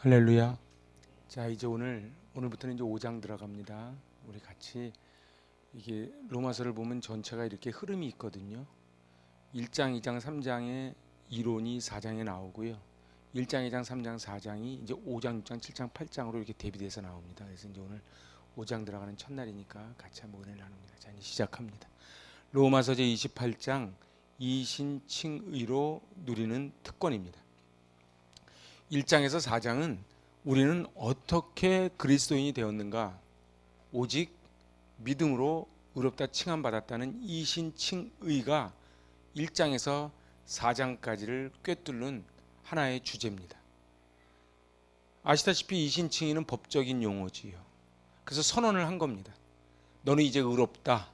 할렐루야. 자, 이제 오늘부터는 이제 5장 들어갑니다. 우리 같이 이게 로마서를 보면 전체가 이렇게 흐름이 있거든요. 1장, 2장, 3장의 이론이 4장에 나오고요. 1장, 2장, 3장, 4장이 이제 5장, 6장, 7장, 8장으로 이렇게 대비돼서 나옵니다. 그래서 이제 오늘 5장 들어가는 첫날이니까 같이 한번 은혜를 나눕니다. 자, 이제 시작합니다. 로마서 제 28장 이신칭의로 누리는 특권입니다. 1장에서 4장은 우리는 어떻게 그리스도인이 되었는가? 오직 믿음으로 의롭다 칭함받았다는 이신칭의가 1장에서 4장까지를 꿰뚫는 하나의 주제입니다. 아시다시피 이신칭의는 법적인 용어지요. 그래서 선언을 한 겁니다. 너는 이제 의롭다.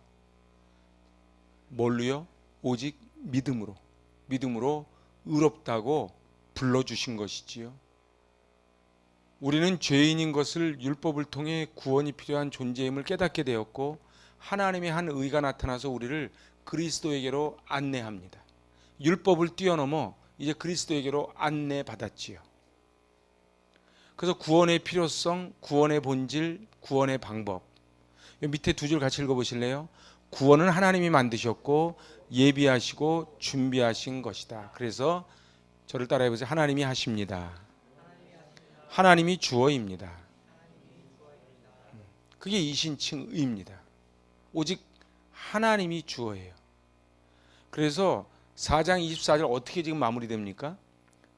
뭘로요? 오직 믿음으로 의롭다고 불러주신 것이지요. 우리는 죄인인 것을 율법을 통해 구원이 필요한 존재임을 깨닫게 되었고 하나님의 한 의가 나타나서 우리를 그리스도에게로 안내합니다. 율법을 뛰어넘어 이제 그리스도에게로 안내받았지요. 그래서 구원의 필요성, 구원의 본질, 구원의 방법. 밑에 두 줄 같이 읽어보실래요? 구원은 하나님이 만드셨고 예비하시고 준비하신 것이다. 그래서 저를 따라해보세요. 하나님이 하십니다. 하나님이 주어입니다. 그게 이신칭의입니다. 오직 하나님이 주어예요. 그래서 4장 24절 어떻게 지금 마무리됩니까?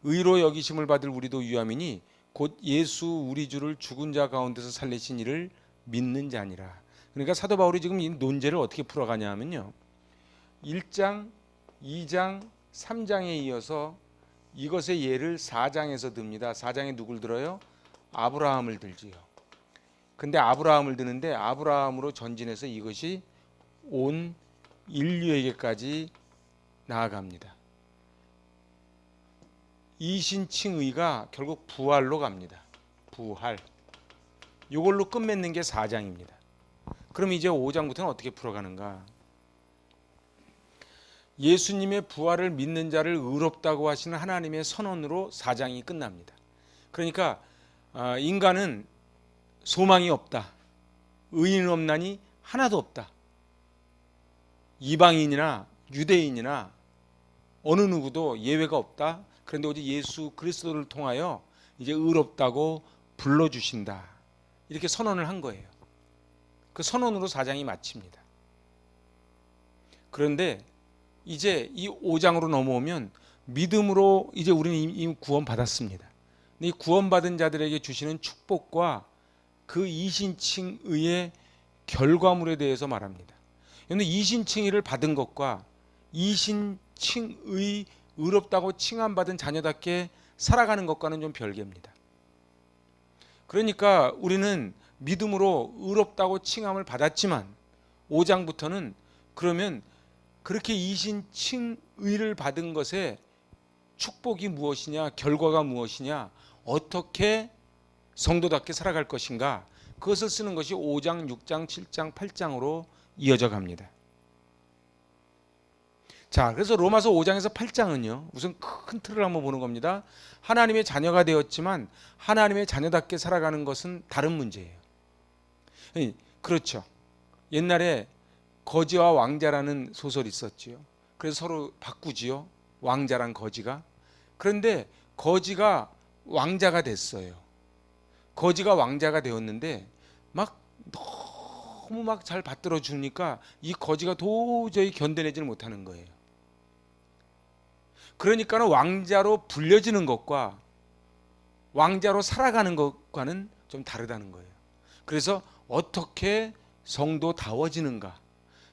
의로 여기심을 받을 우리도 유함이니 곧 예수 우리 주를 죽은 자 가운데서 살리신 이를 믿는 자니라. 그러니까 사도 바울이 지금 이 논제를 어떻게 풀어가냐 하면요. 1장, 2장, 3장에 이어서 이것의 예를 4장에서 듭니다. 4장에 누굴 들어요? 아브라함을 들지요. 근데 아브라함을 드는데 아브라함으로 전진해서 이것이 온 인류에게까지 나아갑니다. 이신칭의가 결국 부활로 갑니다. 부활. 이걸로 끝맺는 게 4장입니다. 그럼 이제 5장부터는 어떻게 풀어가는가? 예수님의 부활을 믿는 자를 의롭다고 하시는 하나님의 선언으로 4장이 끝납니다. 그러니까 인간은 소망이 없다. 의인 없나니 하나도 없다. 이방인이나 유대인이나 어느 누구도 예외가 없다. 그런데 오직 예수 그리스도를 통하여 이제 의롭다고 불러주신다. 이렇게 선언을 한 거예요. 그 선언으로 4장이 마칩니다. 그런데 이제 이 5장으로 넘어오면 믿음으로 이제 우리는 이미 구원받았습니다. 이 구원받은 자들에게 주시는 축복과 그 이신칭의의 결과물에 대해서 말합니다. 그런데 이신칭의를 받은 것과 이신칭의 의롭다고 칭함받은 자녀답게 살아가는 것과는 좀 별개입니다. 그러니까 우리는 믿음으로 의롭다고 칭함을 받았지만 5장부터는 그러면 그렇게 이신칭의를 받은 것에 축복이 무엇이냐, 결과가 무엇이냐, 어떻게 성도답게 살아갈 것인가, 그것을 쓰는 것이 5장, 6장, 7장, 8장으로 이어져 갑니다. 자, 그래서 로마서 5장에서 8장은요, 우선 큰 틀을 한번 보는 겁니다. 하나님의 자녀가 되었지만 하나님의 자녀답게 살아가는 것은 다른 문제예요. 그렇죠. 옛날에 거지와 왕자라는 소설이 있었지요. 그래서 서로 바꾸지요. 왕자랑 거지가. 그런데 거지가 왕자가 됐어요. 거지가 왕자가 되었는데 너무 잘 받들어 주니까 이 거지가 도저히 견뎌내지를 못하는 거예요. 그러니까는 왕자로 불려지는 것과 왕자로 살아가는 것과는 좀 다르다는 거예요. 그래서 어떻게 성도다워지는가?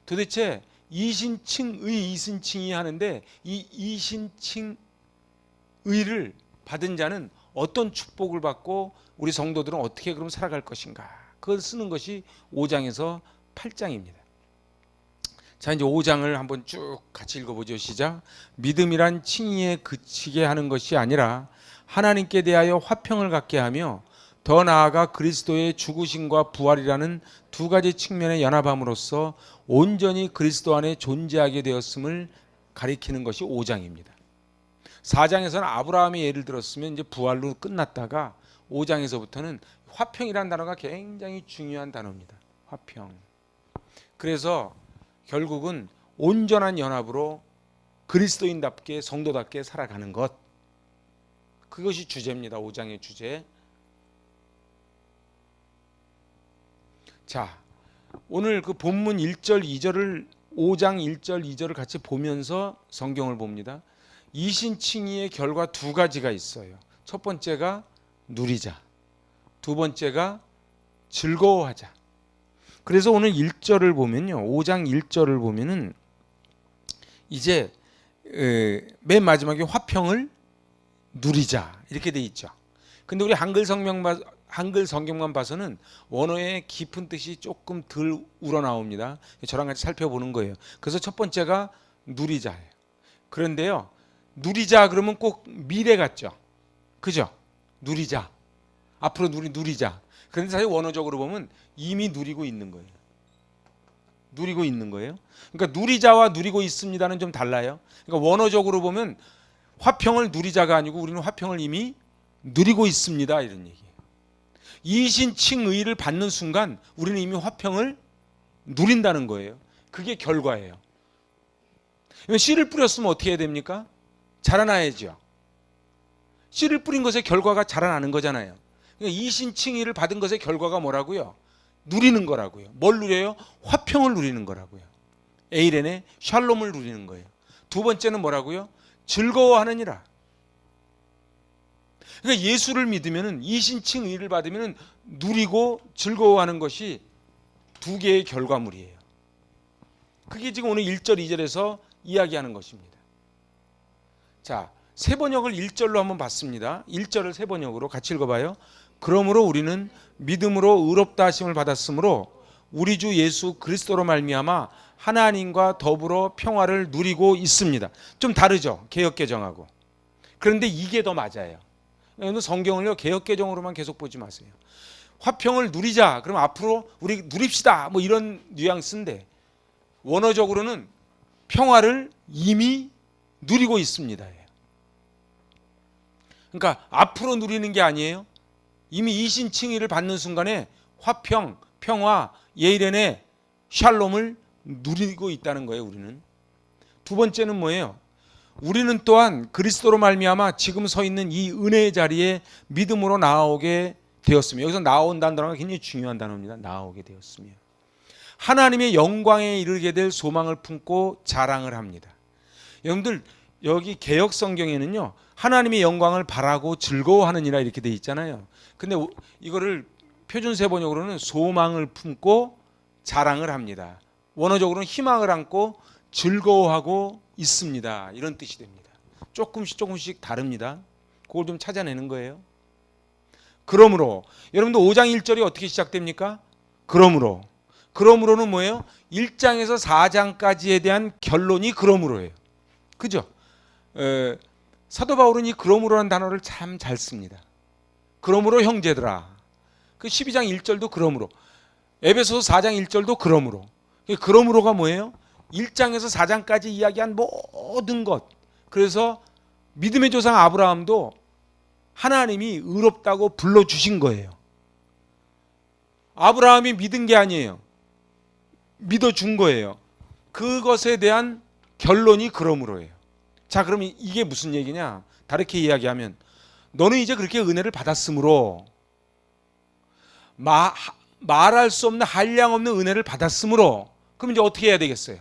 도대체 이신칭의 하는데 이 이신칭의를 받은 자는 어떤 축복을 받고 우리 성도들은 어떻게 그럼 살아갈 것인가? 그걸 쓰는 것이 5장에서 8장입니다. 자, 이제 5장을 한번 쭉 같이 읽어보죠. 시작. 믿음이란 칭의에 그치게 하는 것이 아니라 하나님께 대하여 화평을 갖게 하며 더 나아가 그리스도의 죽으심과 부활이라는 두 가지 측면의 연합함으로써 온전히 그리스도 안에 존재하게 되었음을 가리키는 것이 5장입니다. 4장에서는 아브라함의 예를 들었으면 이제 부활로 끝났다가 5장에서부터는 화평이라는 단어가 굉장히 중요한 단어입니다. 화평. 그래서 결국은 온전한 연합으로 그리스도인답게 성도답게 살아가는 것, 그것이 주제입니다. 5장의 주제. 자, 오늘 그 본문 1절 2절을 5장 1절 2절을 같이 보면서 성경을 봅니다. 이신칭의의 결과 두 가지가 있어요. 첫 번째가 누리자, 두 번째가 즐거워하자. 그래서 오늘 1절을 보면요, 5장 1절을 보면은 이제 맨 마지막에 화평을 누리자 이렇게 돼 있죠. 근데 우리 한글 성경만 봐서는 원어의 깊은 뜻이 조금 덜 우러나옵니다. 저랑 같이 살펴보는 거예요. 그래서 첫 번째가 누리자예요. 그런데요, 누리자 그러면 꼭 미래 같죠. 그죠? 누리자. 앞으로 누리자. 그런데 사실 원어적으로 보면 이미 누리고 있는 거예요. 누리고 있는 거예요. 그러니까 누리자와 누리고 있습니다는 좀 달라요. 그러니까 원어적으로 보면 화평을 누리자가 아니고 우리는 화평을 이미 누리고 있습니다, 이런 얘기예요. 이신칭의를 받는 순간 우리는 이미 화평을 누린다는 거예요. 그게 결과예요. 씨를 뿌렸으면 어떻게 해야 됩니까? 자라나야죠. 씨를 뿌린 것의 결과가 자라나는 거잖아요. 그러니까 이신칭의를 받은 것의 결과가 뭐라고요? 누리는 거라고요. 뭘 누려요? 화평을 누리는 거라고요. 에이렌의 샬롬을 누리는 거예요. 두 번째는 뭐라고요? 즐거워하느니라. 그러니까 예수를 믿으면, 이신칭의를 받으면 누리고 즐거워하는 것이 두 개의 결과물이에요. 그게 지금 오늘 1절 2절에서 이야기하는 것입니다. 자, 세 번역을 1절로 한번 봤습니다. 1절을 세 번역으로 같이 읽어봐요. 그러므로 우리는 믿음으로 의롭다 하심을 받았으므로 우리 주 예수 그리스도로 말미암아 하나님과 더불어 평화를 누리고 있습니다. 좀 다르죠, 개역개정하고. 그런데 이게 더 맞아요. 성경을요, 개역개정으로만 계속 보지 마세요. 화평을 누리자, 그럼 앞으로 우리 누립시다, 뭐 이런 뉘앙스인데 원어적으로는 평화를 이미 누리고 있습니다. 그러니까 앞으로 누리는 게 아니에요. 이미 이신칭의를 받는 순간에 화평, 평화, 예이렌의 샬롬을 누리고 있다는 거예요. 우리는. 두 번째는 뭐예요? 우리는 또한 그리스도로 말미암아 지금 서 있는 이 은혜의 자리에 믿음으로 나아오게 되었으며, 여기서 나아온다는 단어가 굉장히 중요한 단어입니다. 나아오게 되었으며 하나님의 영광에 이르게 될 소망을 품고 자랑을 합니다. 여러분들 여기 개역 성경에는요, 하나님의 영광을 바라고 즐거워하느니라 이렇게 돼 있잖아요. 근데 이거를 표준세 번역으로는 소망을 품고 자랑을 합니다. 원어적으로는 희망을 안고 즐거워하고 있습니다, 이런 뜻이 됩니다. 조금씩 다릅니다. 그걸 좀 찾아내는 거예요. 그러므로 여러분들 5장 1절이 어떻게 시작됩니까? 그러므로는 뭐예요? 1장에서 4장까지에 대한 결론이 그러므로예요. 그죠? 사도 바울은 이 그러므로라는 단어를 참 잘 씁니다. 그러므로 형제들아. 그 12장 1절도 그러므로, 에베소서 4장 1절도 그러므로. 그러므로가 뭐예요? 1장에서 4장까지 이야기한 모든 것. 그래서 믿음의 조상 아브라함도 하나님이 의롭다고 불러주신 거예요. 아브라함이 믿은 게 아니에요. 믿어준 거예요. 그것에 대한 결론이 그러므로예요. 자, 그러면 이게 무슨 얘기냐? 다르게 이야기하면 너는 이제 그렇게 은혜를 받았으므로, 말할 수 없는 한량 없는 은혜를 받았으므로, 그럼 이제 어떻게 해야 되겠어요?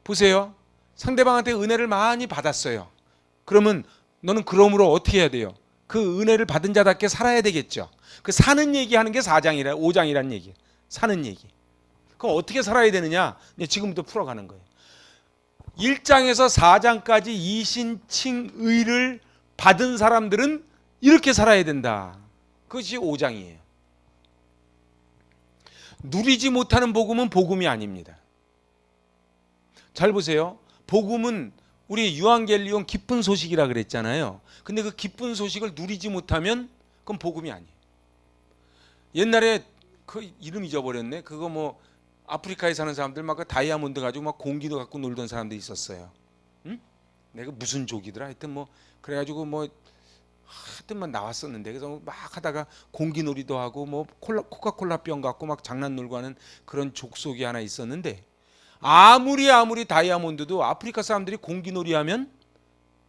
보세요. 상대방한테 은혜를 많이 받았어요. 그러면 너는 그러므로 어떻게 해야 돼요? 그 은혜를 받은 자답게 살아야 되겠죠. 그 사는 얘기하는 게 5장이라는 얘기예요. 사는 얘기. 그럼 어떻게 살아야 되느냐? 이제 지금부터 풀어가는 거예요. 1장에서 4장까지 이신칭의를 받은 사람들은 이렇게 살아야 된다. 그것이 5장이에요. 누리지 못하는 복음은 복음이 아닙니다. 잘 보세요. 복음은 우리 유앙겔리온 기쁜 소식이라 그랬잖아요. 근데 그 기쁜 소식을 누리지 못하면 그건 복음이 아니에요. 옛날에 그 이름 잊어버렸네. 그거 뭐 아프리카에 사는 사람들 막 그 다이아몬드 가지고 막 공기도 갖고 놀던 사람들이 있었어요. 응? 내가 무슨 족이더라. 하여튼 뭐 그래가지고 뭐 하여튼만 나왔었는데, 그래서 막 하다가 공기놀이도 하고 뭐 코카콜라 병 갖고 막 장난 놀고 하는 그런 족속이 하나 있었는데, 아무리 다이아몬드도 아프리카 사람들이 공기놀이 하면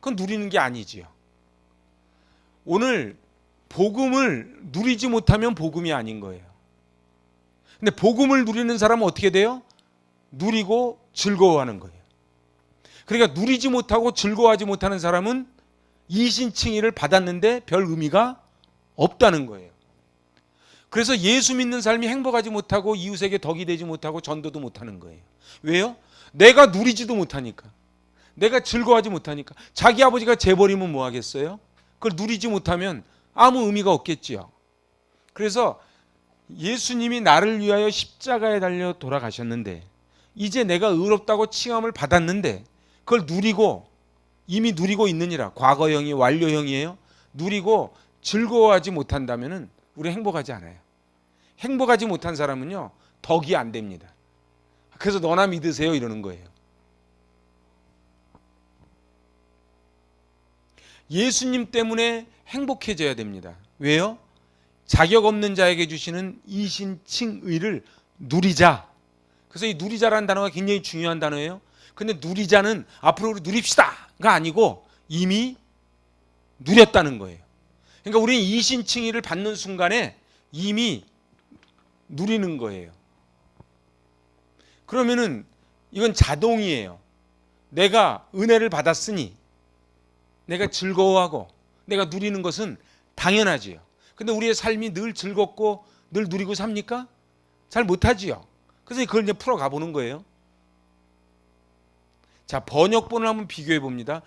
그건 누리는 게 아니지요. 오늘 복음을 누리지 못하면 복음이 아닌 거예요. 근데 복음을 누리는 사람은 어떻게 돼요? 누리고 즐거워하는 거예요. 그러니까 누리지 못하고 즐거워하지 못하는 사람은 이신칭의를 받았는데 별 의미가 없다는 거예요. 그래서 예수 믿는 삶이 행복하지 못하고 이웃에게 덕이 되지 못하고 전도도 못하는 거예요. 왜요? 내가 누리지도 못하니까. 내가 즐거워하지 못하니까. 자기 아버지가 재버리면 뭐 하겠어요? 그걸 누리지 못하면 아무 의미가 없겠지요. 그래서 예수님이 나를 위하여 십자가에 달려 돌아가셨는데, 이제 내가 의롭다고 칭함을 받았는데 그걸 누리고, 이미 누리고 있느니라. 과거형이 완료형이에요. 누리고 즐거워하지 못한다면 우리 행복하지 않아요. 행복하지 못한 사람은요, 덕이 안 됩니다. 그래서 너나 믿으세요 이러는 거예요. 예수님 때문에 행복해져야 됩니다. 왜요? 자격 없는 자에게 주시는 이신칭의를 누리자. 그래서 이 누리자라는 단어가 굉장히 중요한 단어예요. 근데 누리자는 앞으로 우리 누립시다가 아니고 이미 누렸다는 거예요. 그러니까 우리는 이신칭의를 받는 순간에 이미 누리는 거예요. 그러면은 이건 자동이에요. 내가 은혜를 받았으니 내가 즐거워하고 내가 누리는 것은 당연하지요. 근데 우리의 삶이 늘 즐겁고 늘 누리고 삽니까? 잘 못하지요. 그래서 그걸 이제 풀어가 보는 거예요. 자, 번역본을 한번 비교해 봅니다.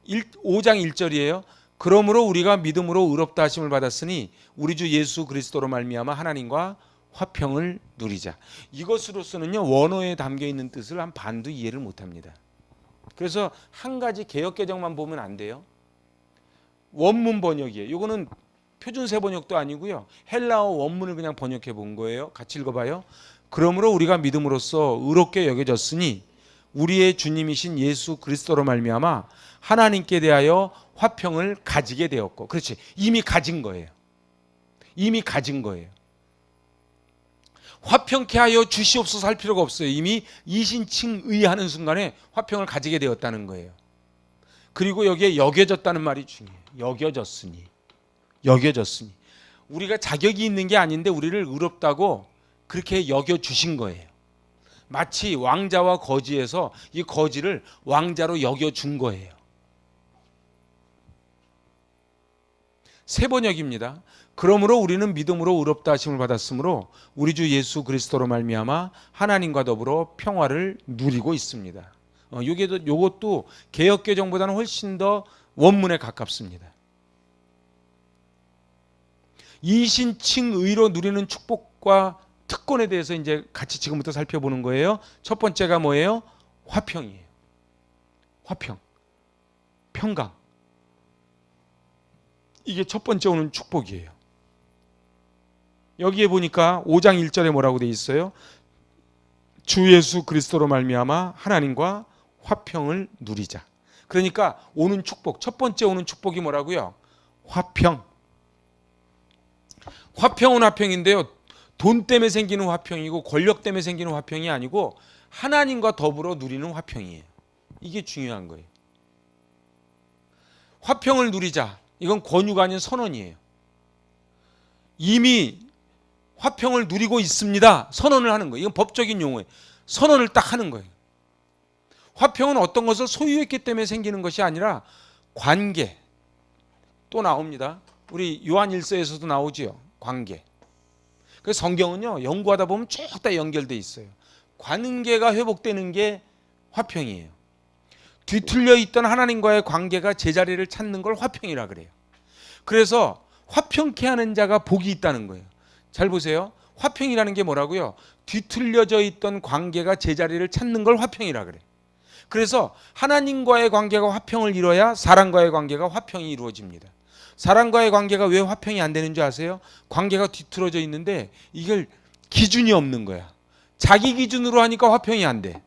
5장 1절이에요. 그러므로 우리가 믿음으로 의롭다 하심을 받았으니 우리 주 예수 그리스도로 말미암아 하나님과 화평을 누리자. 이것으로서는요, 원어에 담겨 있는 뜻을 한 반도 이해를 못합니다. 그래서 한 가지 개역개정만 보면 안 돼요. 원문 번역이에요. 이거는 표준세 번역도 아니고요, 헬라어 원문을 그냥 번역해 본 거예요. 같이 읽어봐요. 그러므로 우리가 믿음으로써 의롭게 여겨졌으니 우리의 주님이신 예수 그리스도로 말미암아 하나님께 대하여 화평을 가지게 되었고. 그렇지, 이미 가진 거예요. 이미 가진 거예요. 화평케 하여 주시옵소서 할 필요가 없어요. 이미 이신칭의하는 순간에 화평을 가지게 되었다는 거예요. 그리고 여기에 여겨졌다는 말이 중요해요. 여겨졌으니. 우리가 자격이 있는 게 아닌데 우리를 의롭다고 그렇게 여겨주신 거예요. 마치 왕자와 거지에서 이 거지를 왕자로 여겨준 거예요. 세 번역입니다. 그러므로 우리는 믿음으로 의롭다 하심을 받았으므로 우리 주 예수 그리스도로 말미암아 하나님과 더불어 평화를 누리고 있습니다. 요것도 개역개정보다는 훨씬 더 원문에 가깝습니다. 이신칭의로 누리는 축복과 특권에 대해서 이제 같이 지금부터 살펴보는 거예요. 첫 번째가 뭐예요? 화평이에요. 화평, 평강. 이게 첫 번째 오는 축복이에요. 여기에 보니까 5장 1절에 뭐라고 돼 있어요? 주 예수 그리스도로 말미암아 하나님과 화평을 누리자. 그러니까 오는 축복, 첫 번째 오는 축복이 뭐라고요? 화평. 화평은 화평인데요, 돈 때문에 생기는 화평이고 권력 때문에 생기는 화평이 아니고 하나님과 더불어 누리는 화평이에요. 이게 중요한 거예요. 화평을 누리자. 이건 권유가 아닌 선언이에요. 이미 화평을 누리고 있습니다. 선언을 하는 거예요. 이건 법적인 용어예요. 선언을 딱 하는 거예요. 화평은 어떤 것을 소유했기 때문에 생기는 것이 아니라 관계. 또 나옵니다. 우리 요한 1서에서도 나오지요. 관계. 그래서 성경은요, 연구하다 보면 쭉 다 연결돼 있어요. 관계가 회복되는 게 화평이에요. 뒤틀려 있던 하나님과의 관계가 제자리를 찾는 걸 화평이라 그래요. 그래서 화평케 하는 자가 복이 있다는 거예요. 잘 보세요. 화평이라는 게 뭐라고요? 뒤틀려져 있던 관계가 제자리를 찾는 걸 화평이라 그래요. 그래서 하나님과의 관계가 화평을 이뤄야 사람과의 관계가 화평이 이루어집니다. 사람과의 관계가 왜 화평이 안 되는 줄 아세요? 관계가 뒤틀어져 있는데 이걸 기준이 없는 거야. 자기 기준으로 하니까 화평이 안 돼.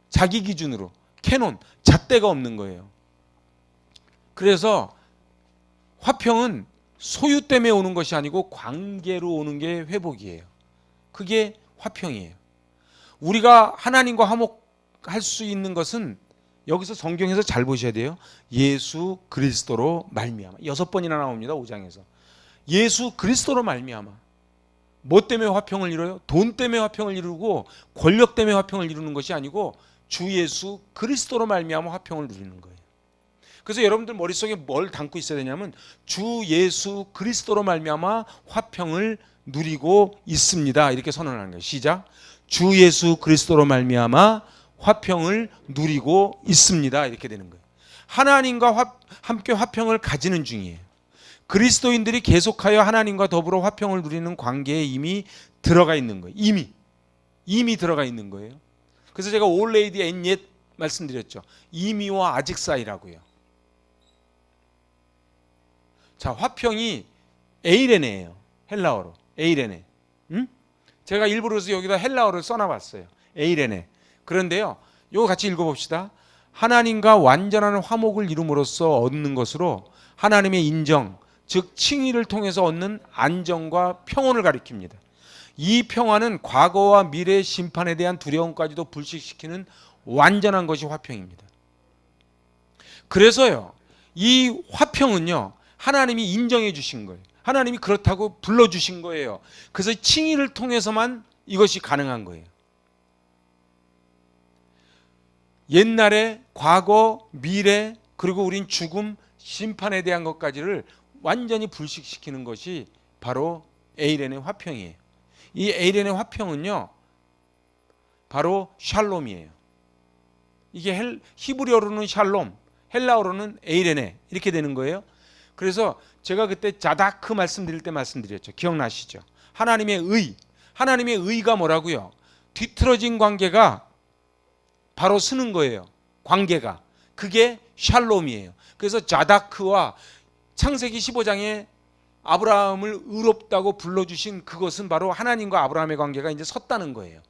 자기 기준으로, 캐논, 잣대가 없는 거예요. 그래서 화평은 소유 때문에 오는 것이 아니고 관계로 오는 게 회복이에요. 그게 화평이에요. 우리가 하나님과 화목할 수 있는 것은 여기서 성경에서 잘 보셔야 돼요. 예수 그리스도로 말미암아. 6번이나 나옵니다. 5장에서. 예수 그리스도로 말미암아. 뭐 때문에 화평을 이뤄요? 돈 때문에 화평을 이루고 권력 때문에 화평을 이루는 것이 아니고 주 예수 그리스도로 말미암아 화평을 누리는 거예요. 그래서 여러분들 머릿속에 뭘 담고 있어야 되냐면 주 예수 그리스도로 말미암아 화평을 누리고 있습니다. 이렇게 선언하는 거예요. 시작. 주 예수 그리스도로 말미암아 화평을 누리고 있습니다. 이렇게 되는 거예요. 하나님과 함께 화평을 가지는 중이에요. 그리스도인들이 계속하여 하나님과 더불어 화평을 누리는 관계에 이미 들어가 있는 거예요. 이미 들어가 있는 거예요. 그래서 제가 올레이디 앤 옛 말씀드렸죠. 이미와 아직 사이라고요. 자, 화평이 에이레네예요. 헬라어로. 에이레네. 제가 일부러서 여기다 헬라어를 써놔봤어요. 에이레네. 그런데요, 이거 같이 읽어봅시다. 하나님과 완전한 화목을 이룸으로써 얻는 것으로 하나님의 인정, 즉 칭의를 통해서 얻는 안정과 평온을 가리킵니다. 이 평화는 과거와 미래의 심판에 대한 두려움까지도 불식시키는 완전한 것이 화평입니다. 그래서요, 이 화평은요, 하나님이 인정해 주신 거예요. 하나님이 그렇다고 불러주신 거예요. 그래서 칭의를 통해서만 이것이 가능한 거예요. 옛날에 과거, 미래, 그리고 우린 죽음, 심판에 대한 것까지를 완전히 불식시키는 것이 바로 에이렌의 화평이에요. 이 에이렌의 화평은요, 바로 샬롬이에요. 이게 히브리어로는 샬롬, 헬라어로는 에이레네 이렇게 되는 거예요. 그래서 제가 그때 자다크 말씀드릴 때 말씀드렸죠. 기억나시죠? 하나님의 의가 뭐라고요? 뒤틀어진 관계가 바로 쓰는 거예요. 관계가. 그게 샬롬이에요. 그래서 자다크와 창세기 15장에 아브라함을 의롭다고 불러주신 그것은 바로 하나님과 아브라함의 관계가 이제 섰다는 거예요.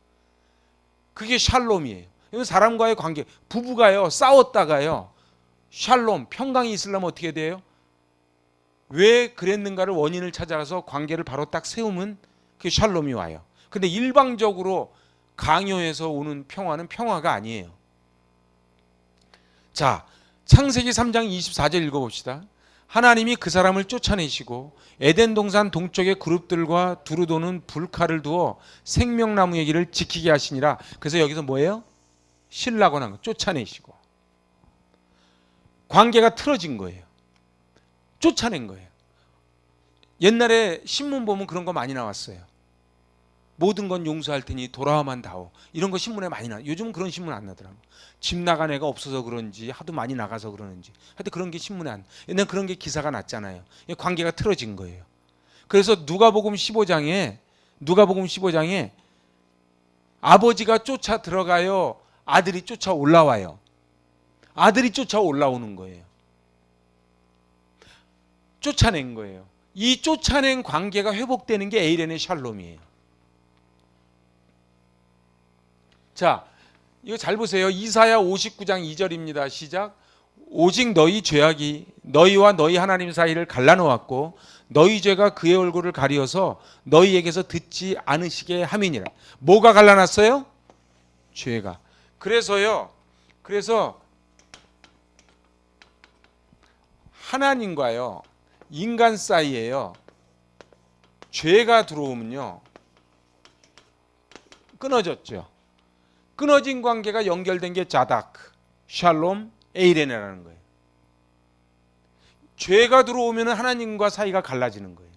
그게 샬롬이에요. 사람과의 관계, 부부가요 싸웠다가요 샬롬, 평강이 있으려면 어떻게 돼요? 왜 그랬는가를 원인을 찾아서 관계를 바로 딱 세우면 그 샬롬이 와요. 근데 일방적으로 강요해서 오는 평화는 평화가 아니에요. 자, 창세기 3장 24절 읽어봅시다. 하나님이 그 사람을 쫓아내시고 에덴 동산 동쪽의 그룹들과 두루 도는 불칼을 두어 생명나무의 길을 지키게 하시니라. 그래서 여기서 뭐예요? 신라고 한 거, 쫓아내시고. 관계가 틀어진 거예요. 쫓아낸 거예요. 옛날에 신문 보면 그런 거 많이 나왔어요. 모든 건 용서할 테니 돌아와만 다오. 이런 거 신문에 많이 나와요. 요즘은 그런 신문 안 나더라고. 집 나간 애가 없어서 그런지 하도 많이 나가서 그러는지 하여튼 그런 게 신문에 안. 옛날 그런 게 기사가 났잖아요. 관계가 틀어진 거예요. 그래서 누가복음 15장에 아버지가 쫓아 들어가요. 아들이 쫓아 올라와요. 아들이 쫓아 올라오는 거예요. 쫓아낸 거예요. 이 쫓아낸 관계가 회복되는 게 에이렌의 샬롬이에요. 자, 이거 잘 보세요. 이사야 59장 2절입니다. 시작. 오직 너희 죄악이 너희와 너희 하나님 사이를 갈라놓았고 너희 죄가 그의 얼굴을 가리어서 너희에게서 듣지 않으시게 함이니라. 뭐가 갈라놨어요? 죄가. 그래서 하나님과요 인간 사이에요 죄가 들어오면요 끊어졌죠. 끊어진 관계가 연결된 게 자다크, 샬롬, 에이레네라는 거예요. 죄가 들어오면 하나님과 사이가 갈라지는 거예요.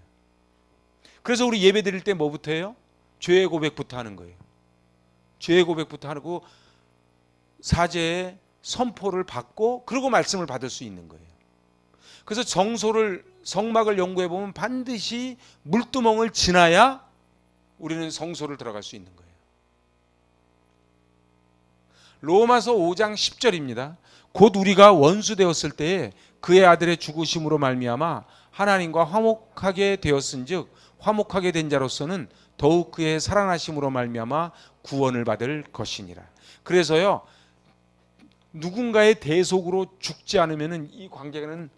그래서 우리 예배 드릴 때 뭐부터 해요? 죄의 고백부터 하는 거예요. 죄의 고백부터 하고 사죄의 선포를 받고 그리고 말씀을 받을 수 있는 거예요. 그래서 성막을 연구해 보면 반드시 물두멍을 지나야 우리는 성소를 들어갈 수 있는 거예요. 로마서 5장 10절입니다. 곧 우리가 원수 되었을 때에 그의 아들의 죽으심으로 말미암아 하나님과 화목하게 되었은즉 화목하게 된 자로서는 더욱 그의 살아나심으로 말미암아 구원을 받을 것이니라. 그래서요 누군가의 대속으로 죽지 않으면 이 관계는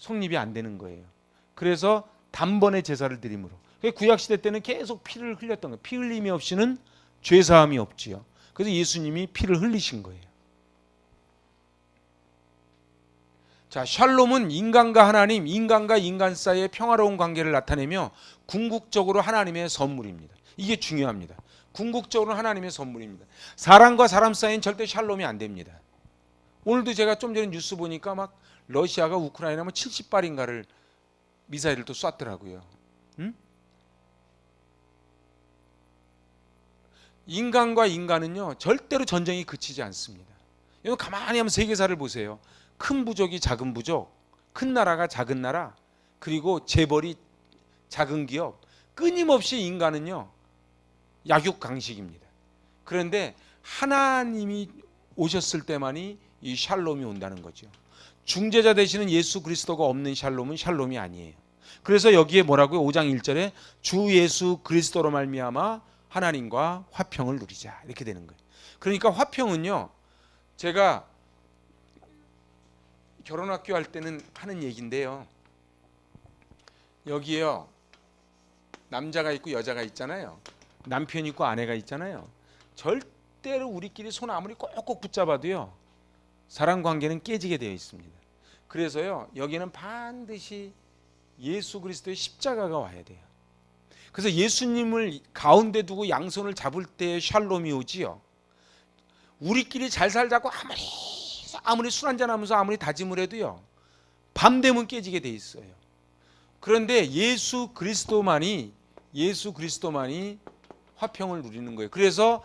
성립이 안 되는 거예요. 그래서 단번에 제사를 드림으로. 구약 시대 때는 계속 피를 흘렸던 거예요. 피 흘림이 없이는 죄 사함이 없지요. 그래서 예수님이 피를 흘리신 거예요. 자, 샬롬은 인간과 하나님, 인간과 인간 사이의 평화로운 관계를 나타내며 궁극적으로 하나님의 선물입니다. 이게 중요합니다. 궁극적으로 하나님의 선물입니다. 사람과 사람 사이는 절대 샬롬이 안 됩니다. 오늘도 제가 좀 전에 뉴스 보니까 막 러시아가 우크라이나 뭐 70발인가를 미사일을 또 쐈더라고요. 응? 인간과 인간은요 절대로 전쟁이 그치지 않습니다. 여러분 가만히 한번 세계사를 보세요. 큰 부족이 작은 부족, 큰 나라가 작은 나라, 그리고 재벌이 작은 기업, 끊임없이 인간은요 약육강식입니다. 그런데 하나님이 오셨을 때만이 이 샬롬이 온다는 거죠. 중재자 되시는 예수 그리스도가 없는 샬롬은 샬롬이 아니에요. 그래서 여기에 뭐라고요? 5장 1절에 주 예수 그리스도로 말미암아 하나님과 화평을 누리자 이렇게 되는 거예요. 그러니까 화평은요 제가 결혼학교 할 때는 하는 얘기인데요. 여기에요 남자가 있고 여자가 있잖아요. 남편이 있고 아내가 있잖아요. 절대로 우리끼리 손 아무리 꼭꼭 붙잡아도요 사랑 관계는 깨지게 되어 있습니다. 그래서요 여기는 반드시 예수 그리스도의 십자가가 와야 돼요. 그래서 예수님을 가운데 두고 양손을 잡을 때 샬롬이 오지요. 우리끼리 잘 살자고 아무리 술 한잔하면서 아무리 다짐을 해도요 밤 되면 깨지게 돼 있어요. 그런데 예수 그리스도만이 화평을 누리는 거예요. 그래서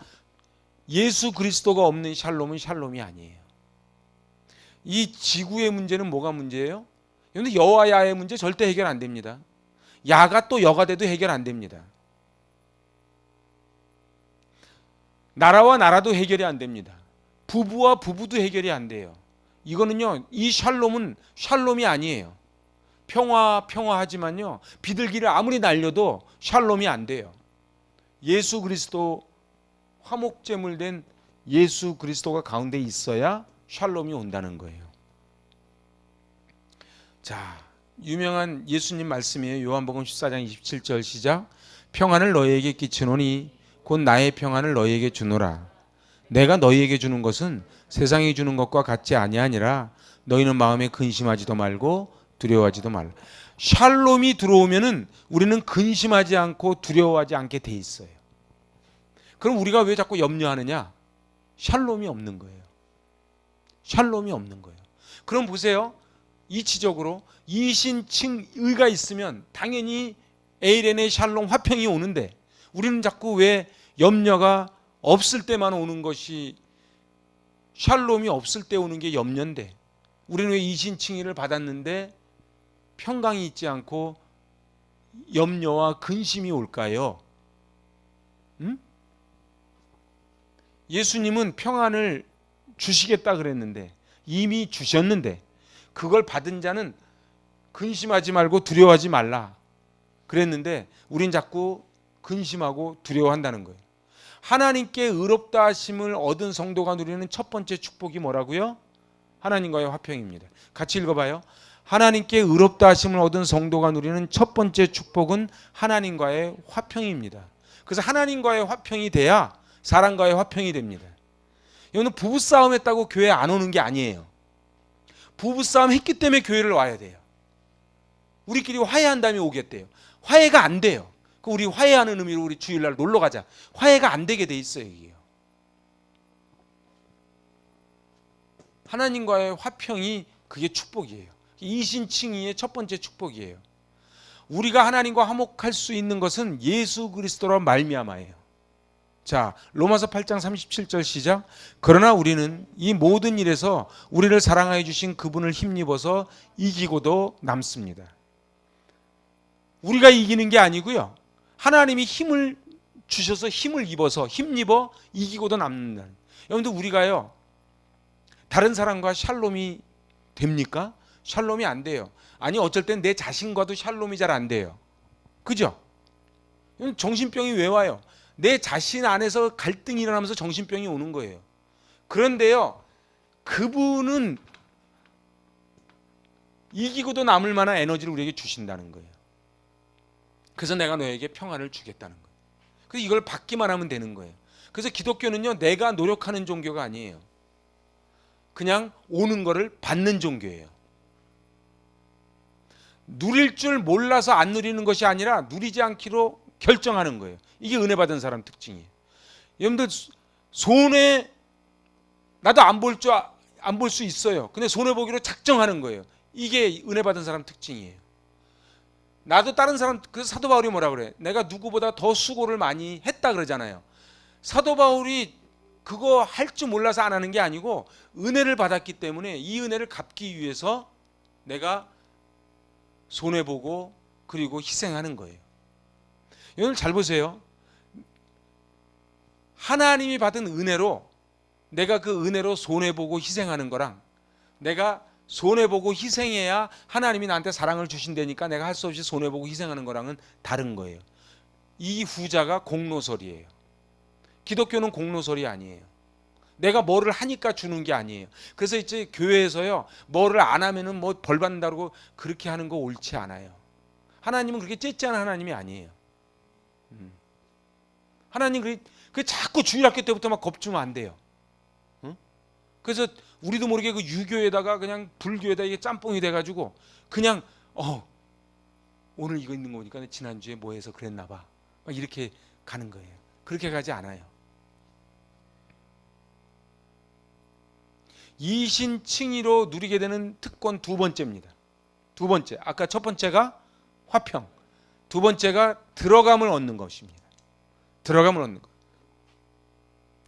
예수 그리스도가 없는 샬롬은 샬롬이 아니에요. 이 지구의 문제는 뭐가 문제예요? 그런데 여와 야의 문제 절대 해결 안 됩니다. 야가 또 여가 돼도 해결 안 됩니다. 나라와 나라도 해결이 안 됩니다. 부부와 부부도 해결이 안 돼요. 이거는요 이 샬롬은 샬롬이 아니에요. 평화하지만요 비둘기를 아무리 날려도 샬롬이 안 돼요. 예수 그리스도 화목제물 된 예수 그리스도가 가운데 있어야 샬롬이 온다는 거예요. 자, 유명한 예수님 말씀이에요. 요한복음 14장 27절 시작. 평안을 너희에게 끼치노니 곧 나의 평안을 너희에게 주노라. 내가 너희에게 주는 것은 세상이 주는 것과 같지 아니하니라. 너희는 마음에 근심하지도 말고 두려워하지도 말라. 샬롬이 들어오면은 우리는 근심하지 않고 두려워하지 않게 돼 있어요. 그럼 우리가 왜 자꾸 염려하느냐? 샬롬이 없는 거예요. 샬롬이 없는 거예요. 그럼 보세요. 이치적으로 이신칭의가 있으면 당연히 에이렌의 샬롬 화평이 오는데 우리는 자꾸 왜 염려가 없을 때만 오는 것이 샬롬이 없을 때 오는 게 염려인데 우리는 왜 이신칭의를 받았는데 평강이 있지 않고 염려와 근심이 올까요? 응? 예수님은 평안을 주시겠다 그랬는데 이미 주셨는데 그걸 받은 자는 근심하지 말고 두려워하지 말라 그랬는데 우린 자꾸 근심하고 두려워한다는 거예요. 하나님께 의롭다 하심을 얻은 성도가 누리는 첫 번째 축복이 뭐라고요? 하나님과의 화평입니다. 같이 읽어봐요. 하나님께 의롭다 하심을 얻은 성도가 누리는 첫 번째 축복은 하나님과의 화평입니다. 그래서 하나님과의 화평이 돼야 사람과의 화평이 됩니다. 이거는 부부싸움 했다고 교회 안 오는 게 아니에요. 부부싸움 했기 때문에 교회를 와야 돼요. 우리끼리 화해한 다음에 오겠대요. 화해가 안 돼요. 우리 화해하는 의미로 우리 주일날 놀러 가자. 화해가 안 되게 돼 있어요. 이게요. 하나님과의 화평이 그게 축복이에요. 이신칭의의 첫 번째 축복이에요. 우리가 하나님과 화목할 수 있는 것은 예수 그리스도로 말미암아예요. 자, 로마서 8장 37절 시작. 그러나 우리는 이 모든 일에서 우리를 사랑하여 주신 그분을 힘입어서 이기고도 남습니다. 우리가 이기는 게 아니고요. 하나님이 힘을 주셔서 힘을 입어서 힘입어 이기고도 남는다. 여러분들 우리가요. 다른 사람과 샬롬이 됩니까? 샬롬이 안 돼요. 아니 어쩔 땐 내 자신과도 샬롬이 잘 안 돼요. 그죠? 정신병이 왜 와요? 내 자신 안에서 갈등이 일어나면서 정신병이 오는 거예요. 그런데요. 그분은 이기고도 남을 만한 에너지를 우리에게 주신다는 거예요. 그래서 내가 너에게 평안을 주겠다는 거예요. 그래서 이걸 받기만 하면 되는 거예요. 그래서 기독교는요, 내가 노력하는 종교가 아니에요. 그냥 오는 거를 받는 종교예요. 누릴 줄 몰라서 안 누리는 것이 아니라 누리지 않기로 결정하는 거예요. 이게 은혜 받은 사람 특징이에요. 여러분들 손해 나도 안 볼 수 있어요. 근데 손해 보기로 작정하는 거예요. 이게 은혜 받은 사람 특징이에요. 나도 다른 사람, 그래서 사도 바울이 뭐라 그래? 내가 누구보다 더 수고를 많이 했다 그러잖아요. 사도 바울이 그거 할 줄 몰라서 안 하는 게 아니고 은혜를 받았기 때문에 이 은혜를 갚기 위해서 내가 손해보고 그리고 희생하는 거예요. 여러분 잘 보세요. 하나님이 받은 은혜로 내가 그 은혜로 손해보고 희생하는 거랑 내가 손해보고 희생해야 하나님이 나한테 사랑을 주신다니까 내가 할 수 없이 손해보고 희생하는 거랑은 다른 거예요. 이 후자가 공로설이에요. 기독교는 공로설이 아니에요. 내가 뭐를 하니까 주는 게 아니에요. 그래서 이제 교회에서요, 뭐를 안 하면은 뭐 벌 받는다고 그렇게 하는 거 옳지 않아요. 하나님은 그렇게 째째한 하나님이 아니에요. 하나님 그 자꾸 주일학교 때부터 막 겁주면 안 돼요. 그래서 우리도 모르게 그 유교에다가 그냥 불교에다 이게 짬뽕이 돼가지고 그냥 오늘 이거 있는 거 보니까 지난주에 뭐 해서 그랬나 봐. 막 이렇게 가는 거예요. 그렇게 가지 않아요. 이신칭의로 누리게 되는 특권 두 번째입니다. 두 번째, 아까 첫 번째가 화평, 두 번째가 들어감을 얻는 것입니다. 들어감을 얻는 것.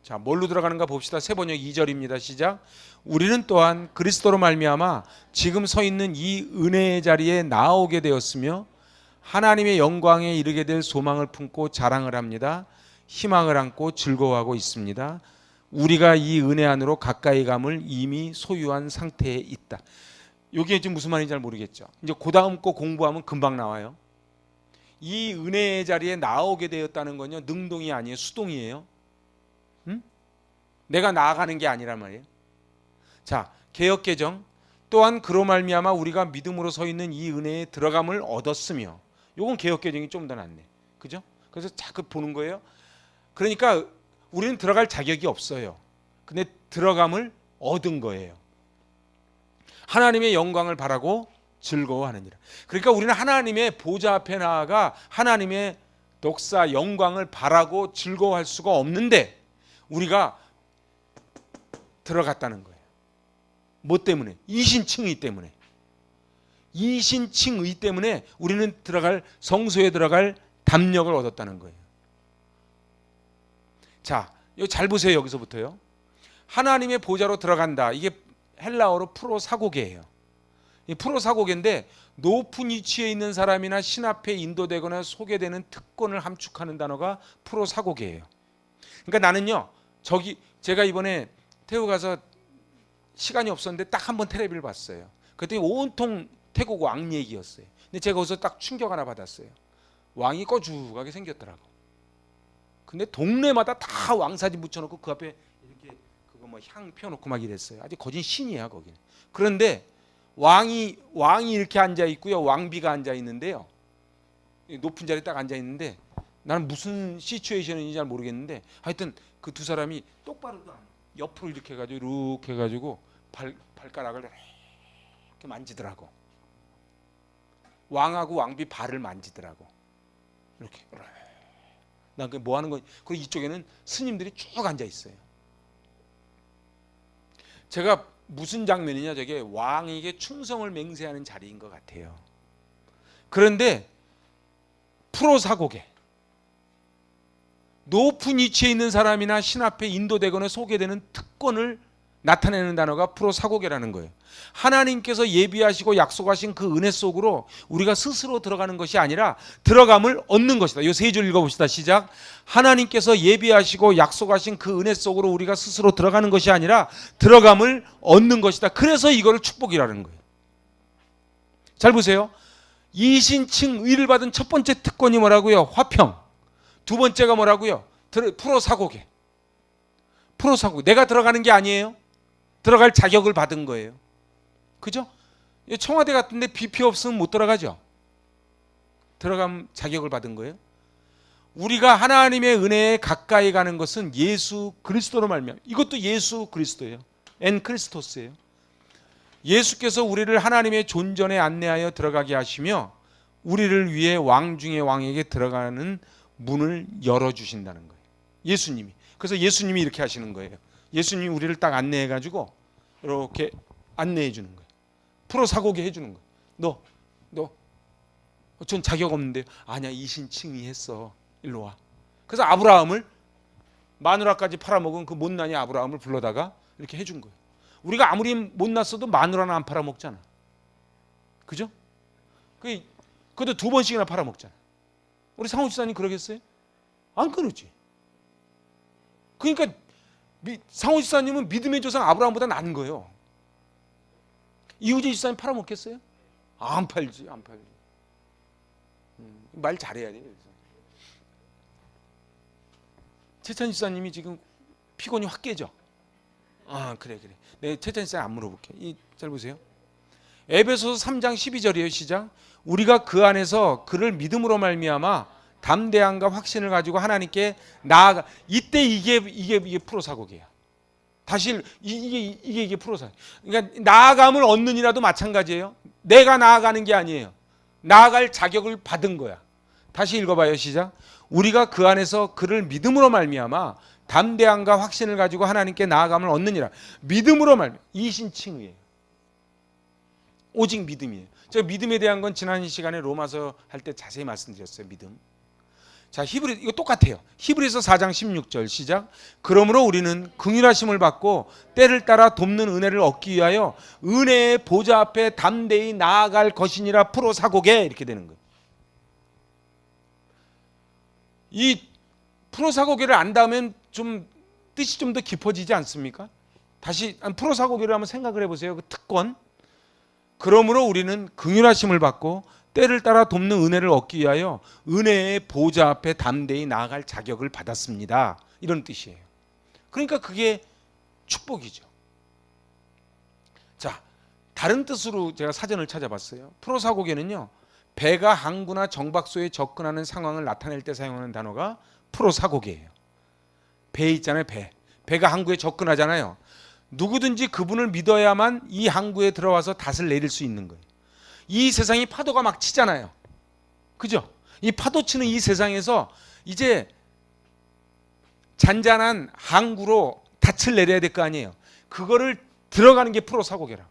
자, 뭘로 들어가는가 봅시다. 세번역 2절입니다. 시작. 우리는 또한 그리스도로 말미암아 지금 서 있는 이 은혜의 자리에 나오게 되었으며 하나님의 영광에 이르게 될 소망을 품고 자랑을 합니다. 희망을 안고 즐거워하고 있습니다. 우리가 이 은혜 안으로 가까이 감을 이미 소유한 상태에 있다. 이게 지금 무슨 말인지 잘 모르겠죠. 이제 그 다음 거 공부하면 금방 나와요. 이 은혜의 자리에 나오게 되었다는 건요, 능동이 아니에요, 수동이에요. 내가 나아가는 게 아니란 말이에요. 자, 개역개정. 또한 그로 말미암아 우리가 믿음으로 서 있는 이 은혜에 들어감을 얻었으며, 요건 개역개정이 좀 더 낫네, 그죠? 그래서 자꾸 보는 거예요. 그러니까 우리는 들어갈 자격이 없어요. 근데 들어감을 얻은 거예요. 하나님의 영광을 바라고 즐거워하느니라. 그러니까 우리는 하나님의 보좌 앞에 나아가 하나님의 독사 영광을 바라고 즐거워할 수가 없는데 우리가 들어갔다는 거예요. 뭐 때문에? 이신칭의 때문에. 이신칭의 때문에 우리는 성소에 들어갈 담력을 얻었다는 거예요. 자, 이거 잘 보세요. 여기서부터요. 하나님의 보좌로 들어간다. 이게 헬라어로 프로사고게예요. 이 프로사고게인데 높은 위치에 있는 사람이나 신 앞에 인도되거나 소개되는 특권을 함축하는 단어가 프로사고게예요. 그러니까 나는요, 제가 이번에 태국 가서 시간이 없었는데 딱 한 번 텔레비를 봤어요. 그랬더니 온통 태국 왕 얘기였어요. 근데 제가 거기서 딱 충격 하나 받았어요. 왕이 꺼죽하게 생겼더라고. 근데 동네마다 다 왕 사진 붙여놓고 그 앞에 이렇게 그거 뭐 향 펴놓고 막 이랬어요. 아주 거진 신이야 거기는. 그런데 왕이 이렇게 앉아 있고요, 왕비가 앉아 있는데요. 높은 자리에 딱 앉아 있는데 나는 무슨 시츄에이션인지 잘 모르겠는데 하여튼 그 두 사람이 똑바로도 안 해. 옆으로 이렇게 해가지고 발가락을 이렇게 만지더라고. 왕하고 왕비 발을 만지더라고. 이렇게. 난 뭐 하는 거지? 그리고 이쪽에는 스님들이 쭉 앉아 있어요. 제가 무슨 장면이냐, 저게 왕에게 충성을 맹세하는 자리인 것 같아요. 그런데 프로사고계, 높은 위치에 있는 사람이나 신 앞에 인도되거나 소개되는 특권을 나타내는 단어가 프로사고계라는 거예요. 하나님께서 예비하시고 약속하신 그 은혜 속으로 우리가 스스로 들어가는 것이 아니라 들어감을 얻는 것이다. 이 세 줄 읽어봅시다. 시작. 하나님께서 예비하시고 약속하신 그 은혜 속으로 우리가 스스로 들어가는 것이 아니라 들어감을 얻는 것이다. 그래서 이거를 축복이라는 거예요. 잘 보세요. 이신칭 의를 받은 첫 번째 특권이 뭐라고요? 화평. 두 번째가 뭐라고요? 프로사고계. 프로사고계. 내가 들어가는 게 아니에요. 들어갈 자격을 받은 거예요. 그죠? 청와대 같은데 BP 없으면 못 들어가죠. 들어가면 자격을 받은 거예요. 우리가 하나님의 은혜에 가까이 가는 것은 예수 그리스도로 말미암아. 이것도 예수 그리스도예요. 엔 크리스토스예요. 예수께서 우리를 하나님의 존전에 안내하여 들어가게 하시며 우리를 위해 왕 중의 왕에게 들어가는 문을 열어주신다는 거예요. 예수님이. 그래서 예수님이 이렇게 하시는 거예요. 예수님이 우리를 딱 안내해가지고 이렇게 안내해 주는 거예요. 프로 사고게 해주는 거예요. 전 자격 없는데. 아니야, 이신칭의 했어. 일로 와. 그래서 아브라함을 마누라까지 팔아먹은 그 못난이 아브라함을 불러다가 이렇게 해준 거예요. 우리가 아무리 못났어도 마누라는 안 팔아먹잖아. 그죠? 그것도 2번씩이나 팔아먹잖아. 우리 상호 지사님 그러겠어요? 안 그러지. 그러니까 상호 지사님은 믿음의 조상 아브라함보다 나은 거예요. 이우재 지사님 팔아먹겠어요? 안 팔지. 말 잘해야 돼. 최찬 지사님이 지금 피곤이 확 깨져. 그래. 내 최찬 지사님 안 물어볼게. 잘 보세요. 에베소서 3장 12절이에요. 시작. 우리가 그 안에서 그를 믿음으로 말미암아 담대함과 확신을 가지고 하나님께 나아가. 이때 이게 프로 사고기야. 다시 이게 프로 사고. 그러니까 나아감을 얻느니라도 마찬가지예요. 내가 나아가는 게 아니에요. 나아갈 자격을 받은 거야. 다시 읽어봐요. 시작. 우리가 그 안에서 그를 믿음으로 말미암아 담대함과 확신을 가지고 하나님께 나아감을 얻느니라. 믿음으로 말미암아. 이신칭의예요. 오직 믿음이에요. 제가 믿음에 대한 건 지난 시간에 로마서 할 때 자세히 말씀드렸어요. 믿음. 자, 히브리 이거 똑같아요. 히브리서 4장 16절 시작. 그러므로 우리는 긍휼하심을 받고 때를 따라 돕는 은혜를 얻기 위하여 은혜의 보좌 앞에 담대히 나아갈 것이니라 프로 사고게. 이렇게 되는 거예요. 이 프로 사고계를 안다면 좀 뜻이 좀 더 깊어지지 않습니까? 다시 프로 사고계를 한번 생각을 해보세요. 그 특권. 그러므로 우리는 긍휼하심을 받고 때를 따라 돕는 은혜를 얻기 위하여 은혜의 보좌 앞에 담대히 나아갈 자격을 받았습니다. 이런 뜻이에요. 그러니까 그게 축복이죠. 자, 다른 뜻으로 제가 사전을 찾아봤어요. 프로 사고계는요, 배가 항구나 정박소에 접근하는 상황을 나타낼 때 사용하는 단어가 프로 사고계예요. 배 있잖아요. 배가 항구에 접근하잖아요. 누구든지 그분을 믿어야만 이 항구에 들어와서 닷을 내릴 수 있는 거예요. 이 세상이 파도가 막 치잖아요. 그죠? 이 파도 치는 이 세상에서 이제 잔잔한 항구로 닷을 내려야 될 거 아니에요. 그거를 들어가는 게 프로 사고계라고.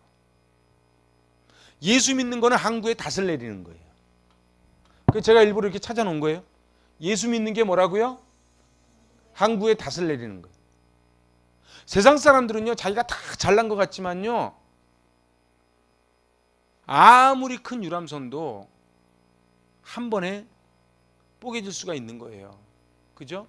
예수 믿는 거는 항구에 닷을 내리는 거예요. 그 제가 일부러 이렇게 찾아놓은 거예요. 예수 믿는 게 뭐라고요? 항구에 닷을 내리는 거예요. 세상 사람들은요, 자기가 다 잘난 것 같지만요, 아무리 큰 유람선도 한 번에 뽀개질 수가 있는 거예요. 그죠?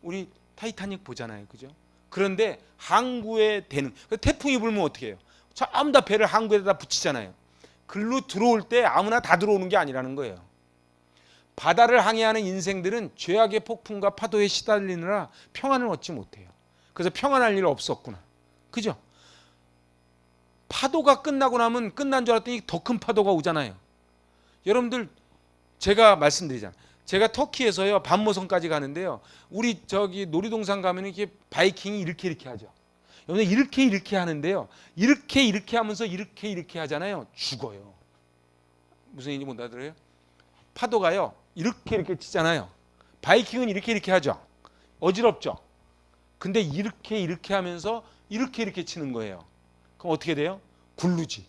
우리 타이타닉 보잖아요. 그죠? 그런데 항구에 대는, 태풍이 불면 어떻게 해요? 전부 다 배를 항구에다 붙이잖아요. 글로 들어올 때 아무나 다 들어오는 게 아니라는 거예요. 바다를 항해하는 인생들은 죄악의 폭풍과 파도에 시달리느라 평안을 얻지 못해요. 그래서 평안할 일 없었구나. 그죠? 파도가 끝나고 나면 끝난 줄 알았더니 더 큰 파도가 오잖아요. 여러분들, 제가 말씀드리잖아요. 제가 터키에서요, 반모섬까지 가는데요, 우리 저기 놀이동산 가면 이렇게 바이킹이 이렇게 하죠. 여러분들 이렇게 하는데요, 이렇게 하면서 이렇게 하잖아요. 죽어요. 무슨 얘기인지 못 알아들어요? 파도가요, 이렇게 치잖아요. 바이킹은 이렇게 하죠. 어지럽죠. 근데 이렇게 하면서 이렇게 치는 거예요. 그럼 어떻게 돼요? 굴르지.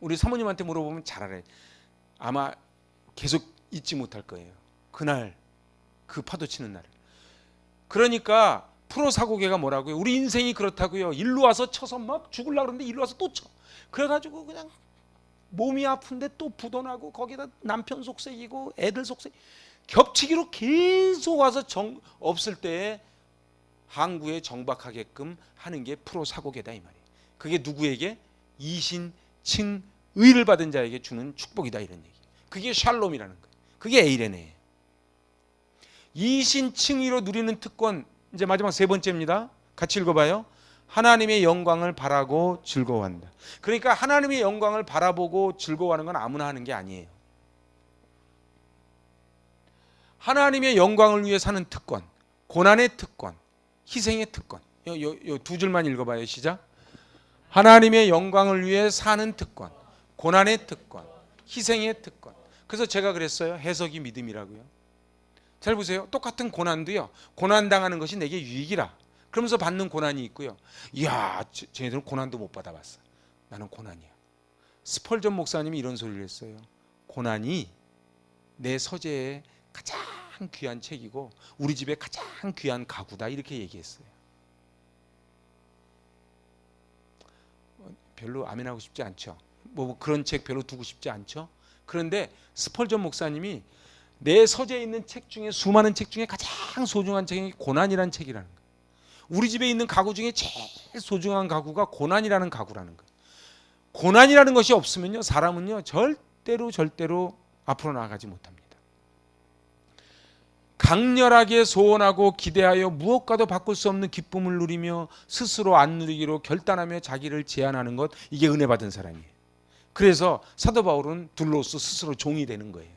우리 사모님한테 물어보면 잘 알아요. 아마 계속 잊지 못할 거예요. 그날, 그 파도 치는 날. 그러니까 프로 사고계가 뭐라고요? 우리 인생이 그렇다고요. 일로 와서 쳐서 막 죽으려고 그러는데 일로 와서 또 쳐. 그래가지고 그냥 몸이 아픈데 또 부도나고 거기다 남편 속색이고 애들 속색 겹치기로 계속 와서 없을 때에 항구에 정박하게끔 하는 게 프로 사고계다 이 말이에요. 그게 누구에게? 이신칭의를 받은 자에게 주는 축복이다 이런 얘기. 그게 샬롬이라는 거예요. 그게 에이레네예요. 이신칭의로 누리는 특권, 이제 마지막 세 번째입니다. 같이 읽어봐요. 하나님의 영광을 바라고 즐거워한다. 그러니까 하나님의 영광을 바라보고 즐거워하는 건 아무나 하는 게 아니에요. 하나님의 영광을 위해 사는 특권, 고난의 특권, 희생의 특권. 요 두 줄만 읽어봐요. 시작. 하나님의 영광을 위해 사는 특권, 고난의 특권, 희생의 특권. 그래서 제가 그랬어요. 해석이 믿음이라고요. 잘 보세요. 똑같은 고난도요, 고난당하는 것이 내게 유익이라 그러면서 받는 고난이 있고요. 이야, 쟤네들은 고난도 못 받아봤어. 나는 고난이야. 스펄전 목사님이 이런 소리를 했어요. 고난이 내 서재의 가장 귀한 책이고 우리 집의 가장 귀한 가구다, 이렇게 얘기했어요. 별로 아멘하고 싶지 않죠. 뭐 그런 책 별로 두고 싶지 않죠. 그런데 스펄전 목사님이 내 서재에 있는 책 중에, 수많은 책 중에 가장 소중한 책이 고난이라는 책이라는 거예요. 우리 집에 있는 가구 중에 제일 소중한 가구가 고난이라는 가구라는 거예요. 고난이라는 것이 없으면요, 사람은요 절대로 앞으로 나아가지 못합니다. 강렬하게 소원하고 기대하여 무엇과도 바꿀 수 없는 기쁨을 누리며 스스로 안 누리기로 결단하며 자기를 제한하는 것, 이게 은혜 받은 사람이에요. 그래서 사도 바울은 둘로서 스스로 종이 되는 거예요.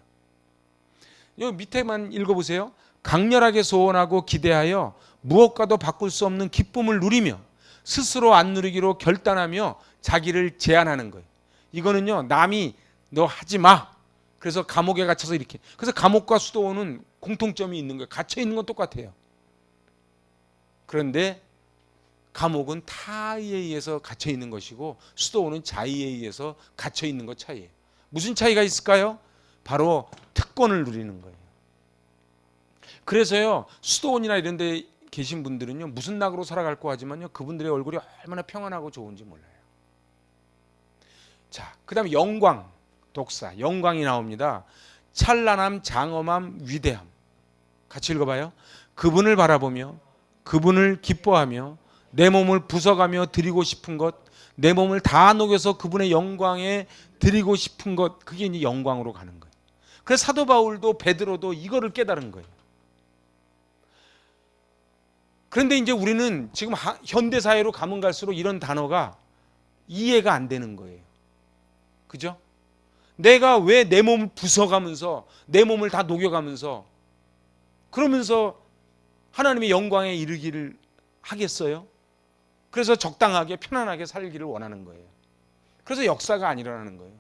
여기 밑에만 읽어보세요. 강렬하게 소원하고 기대하여 무엇과도 바꿀 수 없는 기쁨을 누리며 스스로 안 누리기로 결단하며 자기를 제한하는 거예요. 이거는요, 남이 너 하지 마, 그래서 감옥에 갇혀서 이렇게. 그래서 감옥과 수도원은 공통점이 있는 거예요. 갇혀 있는 건 똑같아요. 그런데 감옥은 타의에 의해서 갇혀 있는 것이고 수도원은 자의에 의해서 갇혀 있는 것 차이예요. 무슨 차이가 있을까요? 바로 특권을 누리는 거예요. 그래서요, 수도원이나 이런 데 계신 분들은요, 무슨 낙으로 살아갈 거 하지만요, 그분들의 얼굴이 얼마나 평안하고 좋은지 몰라요. 자, 그 다음에 영광, 독사, 영광이 나옵니다. 찬란함, 장엄함, 위대함. 같이 읽어봐요. 그분을 바라보며 그분을 기뻐하며 내 몸을 부숴가며 드리고 싶은 것, 내 몸을 다 녹여서 그분의 영광에 드리고 싶은 것, 그게 이제 영광으로 가는 거예요. 그래서 사도 바울도 베드로도 이거를 깨달은 거예요. 그런데 이제 우리는 지금 현대 사회로 가면 갈수록 이런 단어가 이해가 안 되는 거예요. 그죠? 내가 왜 내 몸을 부숴가면서 내 몸을 다 녹여가면서 그러면서 하나님의 영광에 이르기를 하겠어요? 그래서 적당하게 편안하게 살기를 원하는 거예요. 그래서 역사가 안 일어나는 거예요.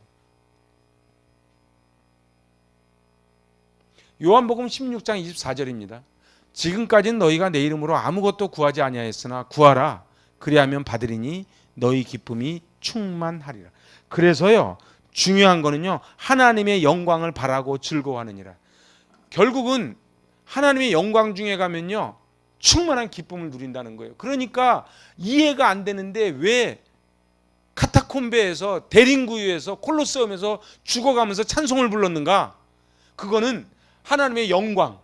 요한복음 16장 24절입니다. 지금까지는 너희가 내 이름으로 아무것도 구하지 아니하였으나 구하라, 그리하면 받으리니 너희 기쁨이 충만하리라. 그래서요, 중요한 거는요, 하나님의 영광을 바라고 즐거워하느니라. 결국은 하나님의 영광 중에 가면요, 충만한 기쁨을 누린다는 거예요. 그러니까 이해가 안 되는데 왜 카타콤베에서, 대림구유에서, 콜로세움에서 죽어가면서 찬송을 불렀는가? 그거는 하나님의 영광.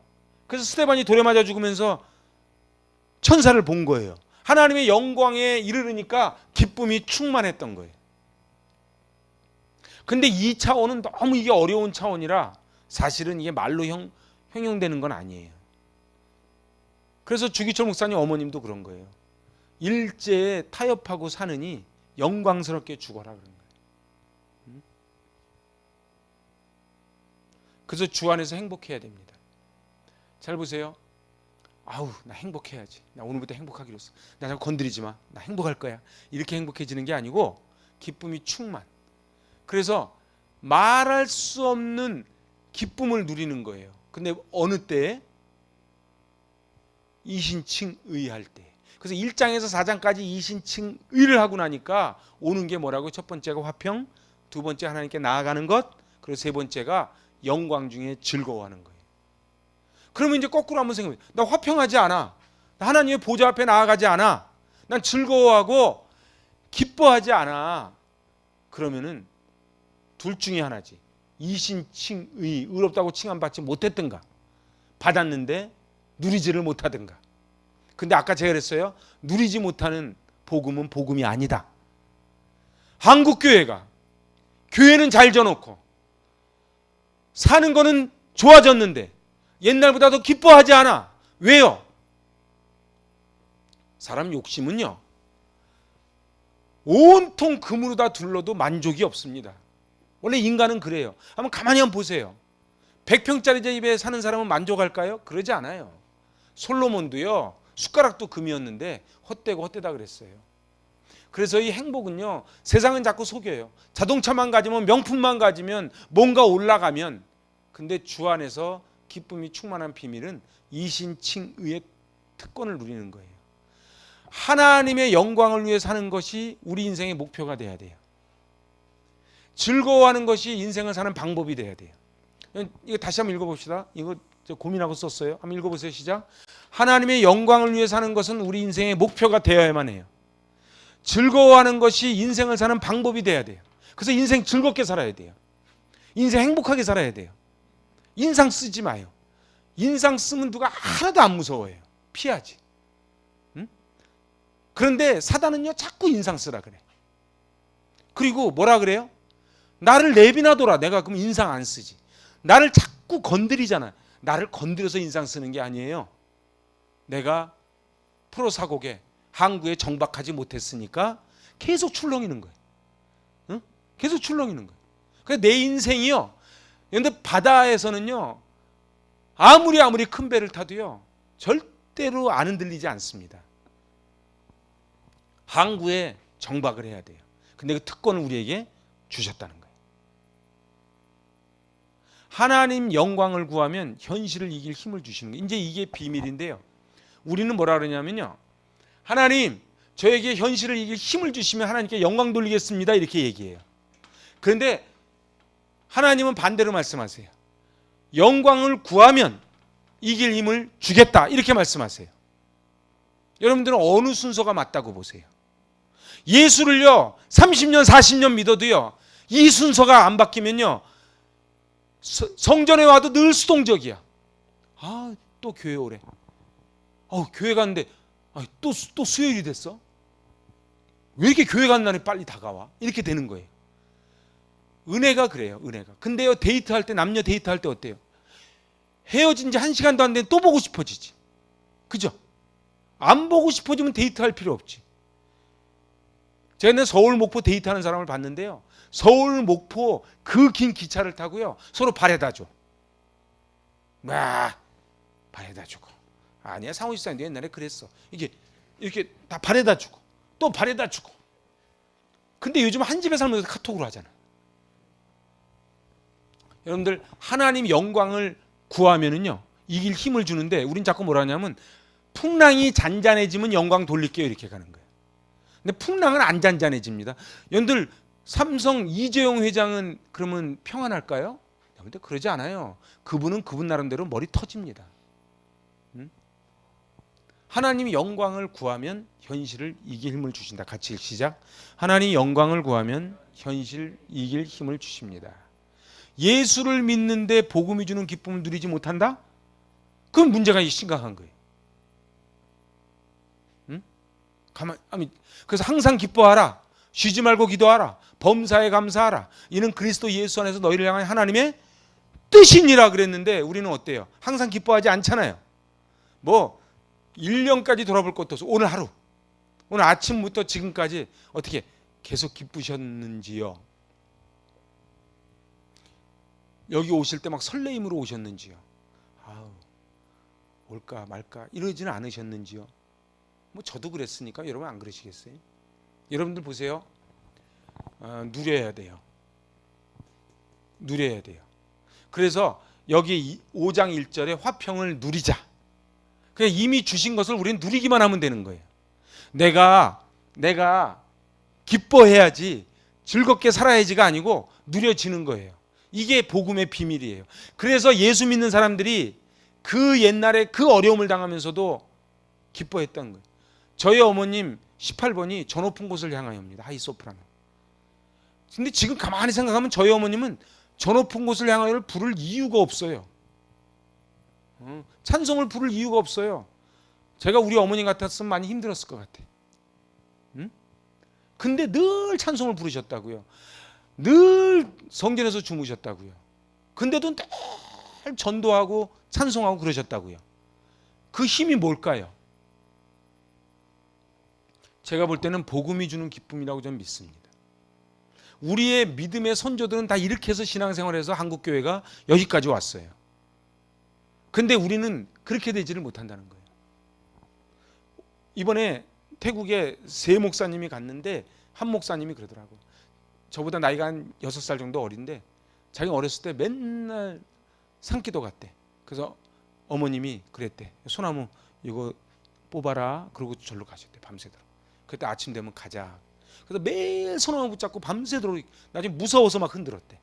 그래서 스데반이 돌에 맞아 죽으면서 천사를 본 거예요. 하나님의 영광에 이르르니까 기쁨이 충만했던 거예요. 근데 이 차원은 너무 이게 어려운 차원이라 사실은 이게 말로 형용되는 건 아니에요. 그래서 주기철 목사님 어머님도 그런 거예요. 일제에 타협하고 사느니 영광스럽게 죽어라 그런 거예요. 그래서 주 안에서 행복해야 됩니다. 잘 보세요. 아우, 나 행복해야지. 나 오늘부터 행복하기로 했어. 나 자꾸 건드리지 마. 나 행복할 거야. 이렇게 행복해지는 게 아니고 기쁨이 충만. 그래서 말할 수 없는 기쁨을 누리는 거예요. 근데 어느 때에? 이신칭의할 때. 그래서 1장에서 4장까지 이신칭의를 하고 나니까 오는 게 뭐라고? 첫 번째가 화평, 두 번째 하나님께 나아가는 것, 그리고 세 번째가 영광 중에 즐거워하는 거예요. 그러면 이제 거꾸로 한번 생각해요. 나 화평하지 않아. 나 하나님의 보좌 앞에 나아가지 않아. 난 즐거워하고 기뻐하지 않아. 그러면은 둘 중에 하나지. 이신칭의, 의롭다고 칭함받지 못했던가, 받았는데 누리지를 못하든가. 근데 아까 제가 그랬어요. 누리지 못하는 복음은 복음이 아니다. 한국교회가, 교회는 잘 져놓고 사는 거는 좋아졌는데 옛날보다 더 기뻐하지 않아. 왜요? 사람 욕심은요, 온통 금으로 다 둘러도 만족이 없습니다. 원래 인간은 그래요. 한번 가만히 한번 보세요. 100평짜리 집에 사는 사람은 만족할까요? 그러지 않아요. 솔로몬도요, 숟가락도 금이었는데 헛되고 헛되다 그랬어요. 그래서 이 행복은요, 세상은 자꾸 속여요. 자동차만 가지면, 명품만 가지면, 뭔가 올라가면, 근데 주 안에서 기쁨이 충만한 비밀은 이신칭의의 특권을 누리는 거예요. 하나님의 영광을 위해 사는 것이 우리 인생의 목표가 돼야 돼요. 즐거워하는 것이 인생을 사는 방법이 돼야 돼요. 이거 다시 한번 읽어봅시다. 이거 고민하고 썼어요. 한번 읽어보세요. 시작. 하나님의 영광을 위해 사는 것은 우리 인생의 목표가 되어야만 해요. 즐거워하는 것이 인생을 사는 방법이 돼야 돼요. 그래서 인생 즐겁게 살아야 돼요. 인생 행복하게 살아야 돼요. 인상 쓰지 마요. 인상 쓰면 누가 하나도 안 무서워해요. 피하지. 응? 그런데 사단은요, 자꾸 인상 쓰라 그래. 그리고 뭐라 그래요? 나를 내비놔둬라. 내가 그럼 인상 안 쓰지. 나를 자꾸 건드리잖아. 나를 건드려서 인상 쓰는 게 아니에요. 내가 프로사곡에 항구에 정박하지 못했으니까 계속 출렁이는 거예요. 응? 계속 출렁이는 거예요. 그래서 내 인생이요. 그런데 바다에서는요, 아무리 큰 배를 타도요, 절대로 안 흔들리지 않습니다. 항구에 정박을 해야 돼요. 근데 그 특권을 우리에게 주셨다는 거예요. 하나님 영광을 구하면 현실을 이길 힘을 주시는 거예요. 이제 이게 비밀인데요. 우리는 뭐라 그러냐면요, 하나님, 저에게 현실을 이길 힘을 주시면 하나님께 영광 돌리겠습니다, 이렇게 얘기해요. 그런데 하나님은 반대로 말씀하세요. 영광을 구하면 이길 힘을 주겠다, 이렇게 말씀하세요. 여러분들은 어느 순서가 맞다고 보세요? 예수를요, 30년 40년 믿어도요, 이 순서가 안 바뀌면요, 성전에 와도 늘 수동적이야. 아, 또 교회 오래. 교회 갔는데 또 수요일이 됐어? 왜 이렇게 교회 간 날이 빨리 다가와? 이렇게 되는 거예요. 은혜가 그래요, 은혜가. 근데요, 데이트할 때, 남녀 데이트할 때 어때요? 헤어진 지 1시간도 안 됐는데 또 보고 싶어지지. 그죠? 안 보고 싶어지면 데이트할 필요 없지. 제가 서울 목포 데이트하는 사람을 봤는데요, 서울 목포 그 긴 기차를 타고요, 서로 발에다 줘. 발에다 주고. 아니야, 상호 집사님도 옛날에 그랬어. 이게 이렇게 다 발에다 주고 또 발에다 주고. 근데 요즘 한 집에 살면서 카톡으로 하잖아. 여러분들, 하나님 영광을 구하면은요, 이길 힘을 주는데, 우린 자꾸 뭐라 하냐면 풍랑이 잔잔해지면 영광 돌릴게요, 이렇게 가는 거예요. 근데 풍랑은 안 잔잔해집니다. 여러분들, 삼성 이재용 회장은 그러면 평안할까요? 여러분들, 그러지 않아요. 그분은 그분 나름대로 머리 터집니다. 하나님이 영광을 구하면 현실을 이길 힘을 주신다. 같이 시작. 하나님 영광을 구하면 현실 이길 힘을 주십니다. 예수를 믿는데 복음이 주는 기쁨을 누리지 못한다? 그건 문제가 심각한 거예요. 그래서 항상 기뻐하라. 쉬지 말고 기도하라. 범사에 감사하라. 이는 그리스도 예수 안에서 너희를 향한 하나님의 뜻이니라 그랬는데, 우리는 어때요? 항상 기뻐하지 않잖아요. 1년까지 돌아볼 것도 없어. 오늘 하루, 오늘 아침부터 지금까지 어떻게 계속 기쁘셨는지요? 여기 오실 때 막 설레임으로 오셨는지요? 올까 말까 이러지는 않으셨는지요? 저도 그랬으니까 여러분 안 그러시겠어요? 여러분들 보세요. 누려야 돼요. 누려야 돼요. 그래서 여기 5장 1절에 화평을 누리자. 그냥 이미 주신 것을 우리는 누리기만 하면 되는 거예요. 내가 기뻐해야지, 즐겁게 살아야지가 아니고 누려지는 거예요. 이게 복음의 비밀이에요. 그래서 예수 믿는 사람들이 그 옛날에 그 어려움을 당하면서도 기뻐했던 거예요. 저희 어머님 18번이 저 높은 곳을 향하여입니다. 하이 소프라노. 근데 지금 가만히 생각하면 저희 어머님은 저 높은 곳을 향하여를 부를 이유가 없어요. 찬송을 부를 이유가 없어요. 제가 우리 어머님 같았으면 많이 힘들었을 것 같아. 근데 늘 찬송을 부르셨다고요. 늘 성전에서 주무셨다고요. 근데도 늘 전도하고 찬송하고 그러셨다고요. 그 힘이 뭘까요? 제가 볼 때는 복음이 주는 기쁨이라고 저는 믿습니다. 우리의 믿음의 선조들은 다 이렇게 해서 신앙생활해서 한국교회가 여기까지 왔어요. 근데 우리는 그렇게 되지를 못한다는 거예요. 이번에 태국에 세 목사님이 갔는데 한 목사님이 그러더라고. 저보다 나이가 한 6살 정도 어린데 자기 어렸을 때 맨날 산기도 갔대. 그래서 어머님이 그랬대. 소나무 이거 뽑아라. 그러고 절로 가셨대. 밤새도록. 그때 아침 되면 가자. 그래서 매일 소나무 붙잡고 밤새도록 나중에 무서워서 막 흔들었대.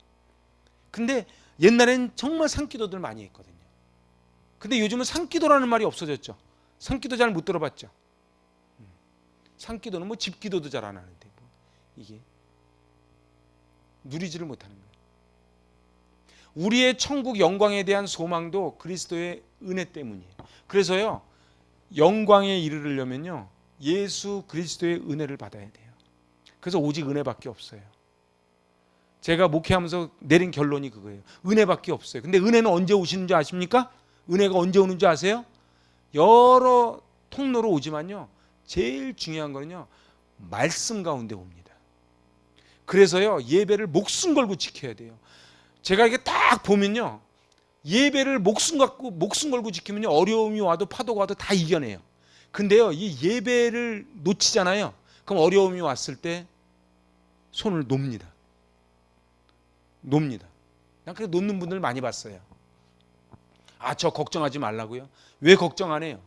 근데 옛날엔 정말 산기도들 많이 했거든요. 근데 요즘은 산기도라는 말이 없어졌죠. 산기도 잘 못 들어봤죠. 산기도는 뭐 집기도도 잘 안 하는데 뭐 이게 누리지를 못하는 거예요. 우리의 천국 영광에 대한 소망도 그리스도의 은혜 때문이에요. 그래서요, 영광에 이르려면요 예수 그리스도의 은혜를 받아야 돼요. 그래서 오직 은혜밖에 없어요. 제가 목회하면서 내린 결론이 그거예요. 은혜밖에 없어요. 근데 은혜는 언제 오시는 줄 아십니까? 은혜가 언제 오는 줄 아세요? 여러 통로로 오지만요 제일 중요한 거는요 말씀 가운데 옵니다. 그래서요 예배를 목숨 걸고 지켜야 돼요. 제가 이게 딱 보면요 예배를 목숨 걸고 지키면요 어려움이 와도 파도가 와도 다 이겨내요. 근데요 이 예배를 놓치잖아요. 그럼 어려움이 왔을 때 손을 놉니다. 난 그렇게 놓는 분들 많이 봤어요. 아, 저 걱정하지 말라고요? 왜 걱정 안 해요?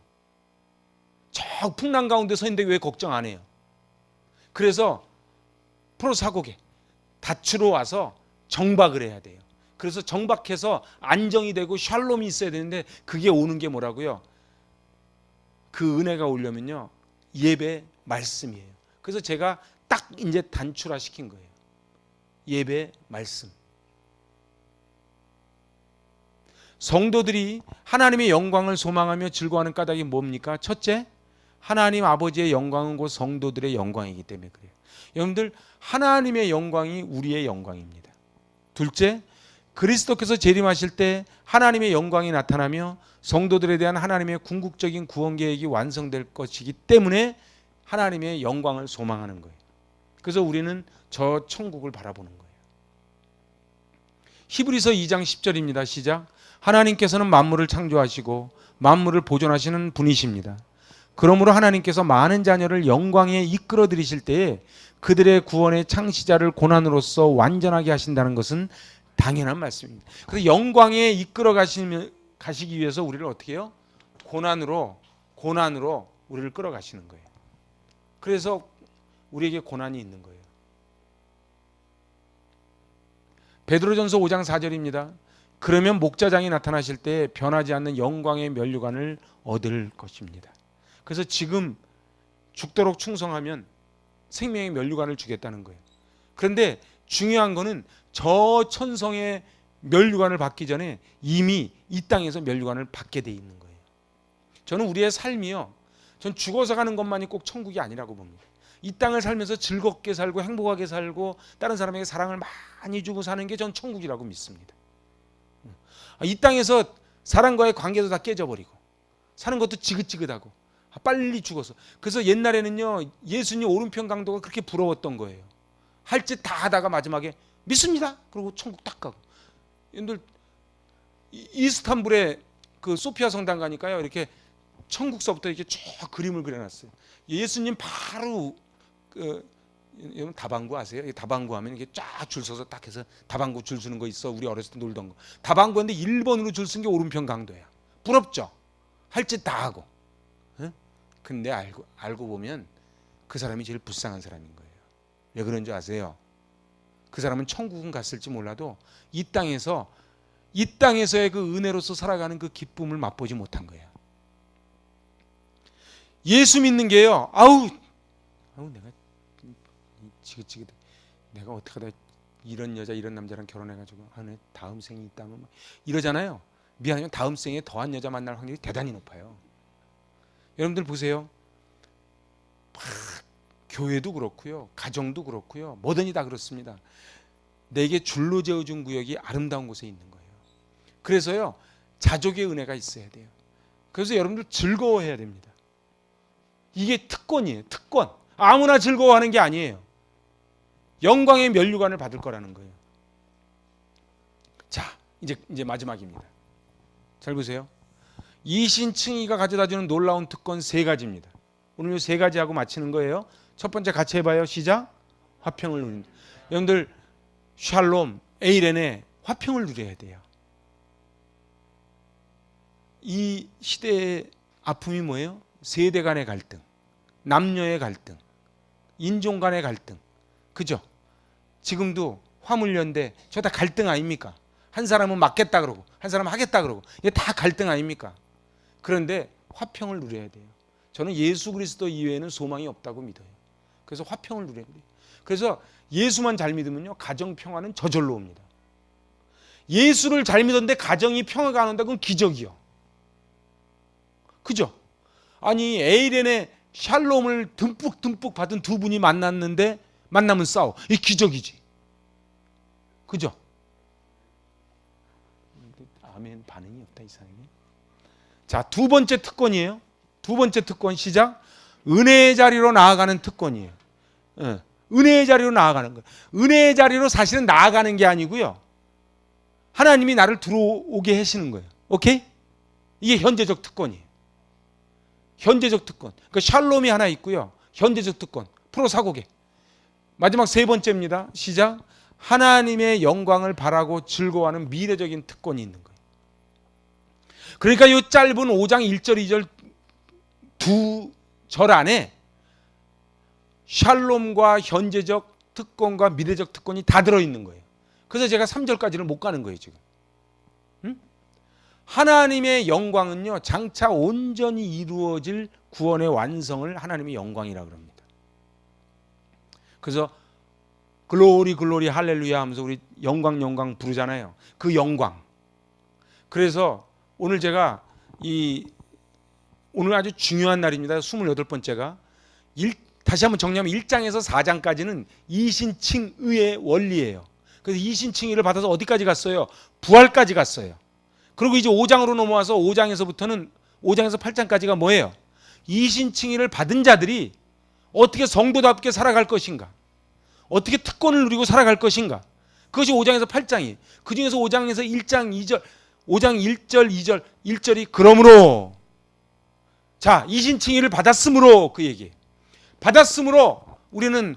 저 풍랑 가운데 서 있는데 왜 걱정 안 해요? 그래서 프로 사고계 다추로 와서 정박을 해야 돼요. 그래서 정박해서 안정이 되고 샬롬이 있어야 되는데 그게 오는 게 뭐라고요? 그 은혜가 오려면요 예배 말씀이에요. 그래서 제가 딱 이제 단출화 시킨 거예요. 예배 말씀. 성도들이 하나님의 영광을 소망하며 즐거워하는 까닭이 뭡니까? 첫째, 하나님 아버지의 영광은 곧 성도들의 영광이기 때문에 그래요. 여러분들 하나님의 영광이 우리의 영광입니다. 둘째, 그리스도께서 재림하실 때 하나님의 영광이 나타나며 성도들에 대한 하나님의 궁극적인 구원 계획이 완성될 것이기 때문에 하나님의 영광을 소망하는 거예요. 그래서 우리는 저 천국을 바라보는 거예요. 히브리서 2장 10절입니다. 시작. 하나님께서는 만물을 창조하시고 만물을 보존하시는 분이십니다. 그러므로 하나님께서 많은 자녀를 영광에 이끌어 들이실 때에 그들의 구원의 창시자를 고난으로서 완전하게 하신다는 것은 당연한 말씀입니다. 그래서 영광에 이끌어 가시기 위해서 우리를 어떻게 해요? 고난으로 우리를 끌어가시는 거예요. 그래서 우리에게 고난이 있는 거예요. 베드로전서 5장 4절입니다. 그러면 목자장이 나타나실 때 변하지 않는 영광의 면류관을 얻을 것입니다. 그래서 지금 죽도록 충성하면 생명의 면류관을 주겠다는 거예요. 그런데 중요한 거는 저 천성의 면류관을 받기 전에 이미 이 땅에서 면류관을 받게 돼 있는 거예요. 저는 우리의 삶이요, 전 죽어서 가는 것만이 꼭 천국이 아니라고 봅니다. 이 땅을 살면서 즐겁게 살고 행복하게 살고 다른 사람에게 사랑을 많이 주고 사는 게 전 천국이라고 믿습니다. 이 땅에서 사람과의 관계도 다 깨져버리고 사는 것도 지긋지긋하고 빨리 죽어서. 그래서 옛날에는요 예수님 오른편 강도가 그렇게 부러웠던 거예요. 할 짓 다 하다가 마지막에 믿습니다 그리고 천국 딱 가고. 여러분들 이스탄불에 그 소피아 성당 가니까요 이렇게 천국서부터 이렇게 쭉 그림을 그려놨어요. 예수님 바로 여러분 다방구 아세요? 다방구 하면 이렇게 쫙 줄 서서 딱 해서 다방구 줄 서는 거 있어. 우리 어렸을 때 놀던 거. 다방구인데 1번으로 줄 쓴 게 오른편 강도야. 부럽죠? 할 짓 다 하고. 근데 알고 보면 그 사람이 제일 불쌍한 사람인 거예요. 왜 그런 줄 아세요? 그 사람은 천국은 갔을지 몰라도 이 땅에서의 그 은혜로서 살아가는 그 기쁨을 맛보지 못한 거예요. 예수 믿는 게요. 아우 내가 지긋지긋. 내가 어떻게 하다 이런 여자 이런 남자랑 결혼해가지고 다음 생이 있다면 이러잖아요. 미안하면 다음 생에 더한 여자 만날 확률이 대단히 높아요. 여러분들 보세요. 교회도 그렇고요, 가정도 그렇고요, 뭐든지 다 그렇습니다. 내게 줄로 재어준 구역이 아름다운 곳에 있는 거예요. 그래서요 자족의 은혜가 있어야 돼요. 그래서 여러분들 즐거워해야 됩니다. 이게 특권이에요. 특권. 아무나 즐거워하는 게 아니에요. 영광의 면류관을 받을 거라는 거예요. 자, 이제 마지막입니다. 잘 보세요. 이신칭의가 가져다주는 놀라운 특권 세 가지입니다. 오늘 이 세 가지 하고 마치는 거예요. 첫 번째 같이 해봐요. 시작. 화평을 누린다. 여러분들 샬롬, 에이렌의 화평을 누려야 돼요. 이 시대의 아픔이 뭐예요? 세대 간의 갈등, 남녀의 갈등, 인종 간의 갈등. 그죠? 지금도 화물연대 저 다 갈등 아닙니까? 한 사람은 맞겠다 그러고 한 사람은 하겠다 그러고 이게 다 갈등 아닙니까? 그런데 화평을 누려야 돼요. 저는 예수 그리스도 이외에는 소망이 없다고 믿어요. 그래서 화평을 누려야 돼요. 그래서 예수만 잘 믿으면요 가정 평화는 저절로 옵니다. 예수를 잘 믿었는데 가정이 평화가 안 온다 그건 기적이요. 그죠? 아니 에이렌의 샬롬을 듬뿍 받은 두 분이 만났는데 만나면 싸워. 이 기적이지. 그죠? 아멘 반응이 없다 이상하게. 자, 두 번째 특권이에요. 두 번째 특권 시작. 은혜의 자리로 나아가는 특권이에요. 은혜의 자리로 나아가는 거예요. 은혜의 자리로 사실은 나아가는 게 아니고요. 하나님이 나를 들어오게 하시는 거예요. 오케이? 이게 현재적 특권이에요. 현재적 특권. 그러니까 샬롬이 하나 있고요. 현재적 특권. 프로 사고계. 마지막 세 번째입니다. 시작. 하나님의 영광을 바라고 즐거워하는 미래적인 특권이 있는 거예요. 그러니까 이 짧은 5장 1절 2절 두 절 안에 샬롬과 현재적 특권과 미래적 특권이 다 들어있는 거예요. 그래서 제가 3절까지를 못 가는 거예요 지금. 하나님의 영광은요 장차 온전히 이루어질 구원의 완성을 하나님의 영광이라고 합니다. 그래서 글로리 글로리 할렐루야 하면서 우리 영광 부르잖아요. 그 영광. 그래서 오늘 제가 오늘 아주 중요한 날입니다. 28번째가 다시 한번 정리하면 1장에서 4장까지는 이신칭의의 원리예요. 그래서 이신칭의를 받아서 어디까지 갔어요? 부활까지 갔어요. 그리고 이제 5장으로 넘어와서 5장에서부터는 5장에서 8장까지가 뭐예요? 이신칭의를 받은 자들이 어떻게 성도답게 살아갈 것인가? 어떻게 특권을 누리고 살아갈 것인가? 그것이 5장에서 8장이에요. 그 중에서 5장에서 1장 2절, 5장 1절, 2절, 1절이 그러므로 자, 이신칭의를 받았으므로 그 얘기. 받았으므로 우리는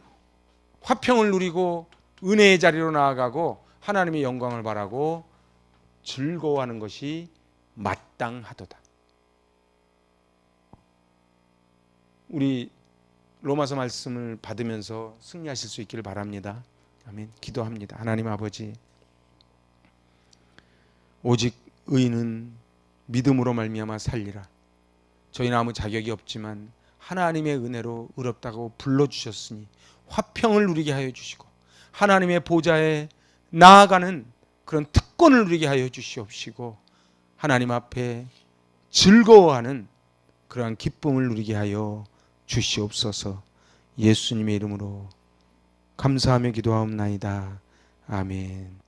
화평을 누리고 은혜의 자리로 나아가고 하나님의 영광을 바라고 즐거워하는 것이 마땅하도다. 우리 로마서 말씀을 받으면서 승리하실 수 있기를 바랍니다. 아멘. 기도합니다. 하나님 아버지, 오직 의인은 믿음으로 말미암아 살리라. 저희는 아무 자격이 없지만 하나님의 은혜로 의롭다고 불러주셨으니 화평을 누리게 하여 주시고 하나님의 보좌에 나아가는 그런 특권을 누리게 하여 주시옵시고 하나님 앞에 즐거워하는 그러한 기쁨을 누리게 하여 주시옵소서. 예수님의 이름으로 감사하며 기도하옵나이다. 아멘.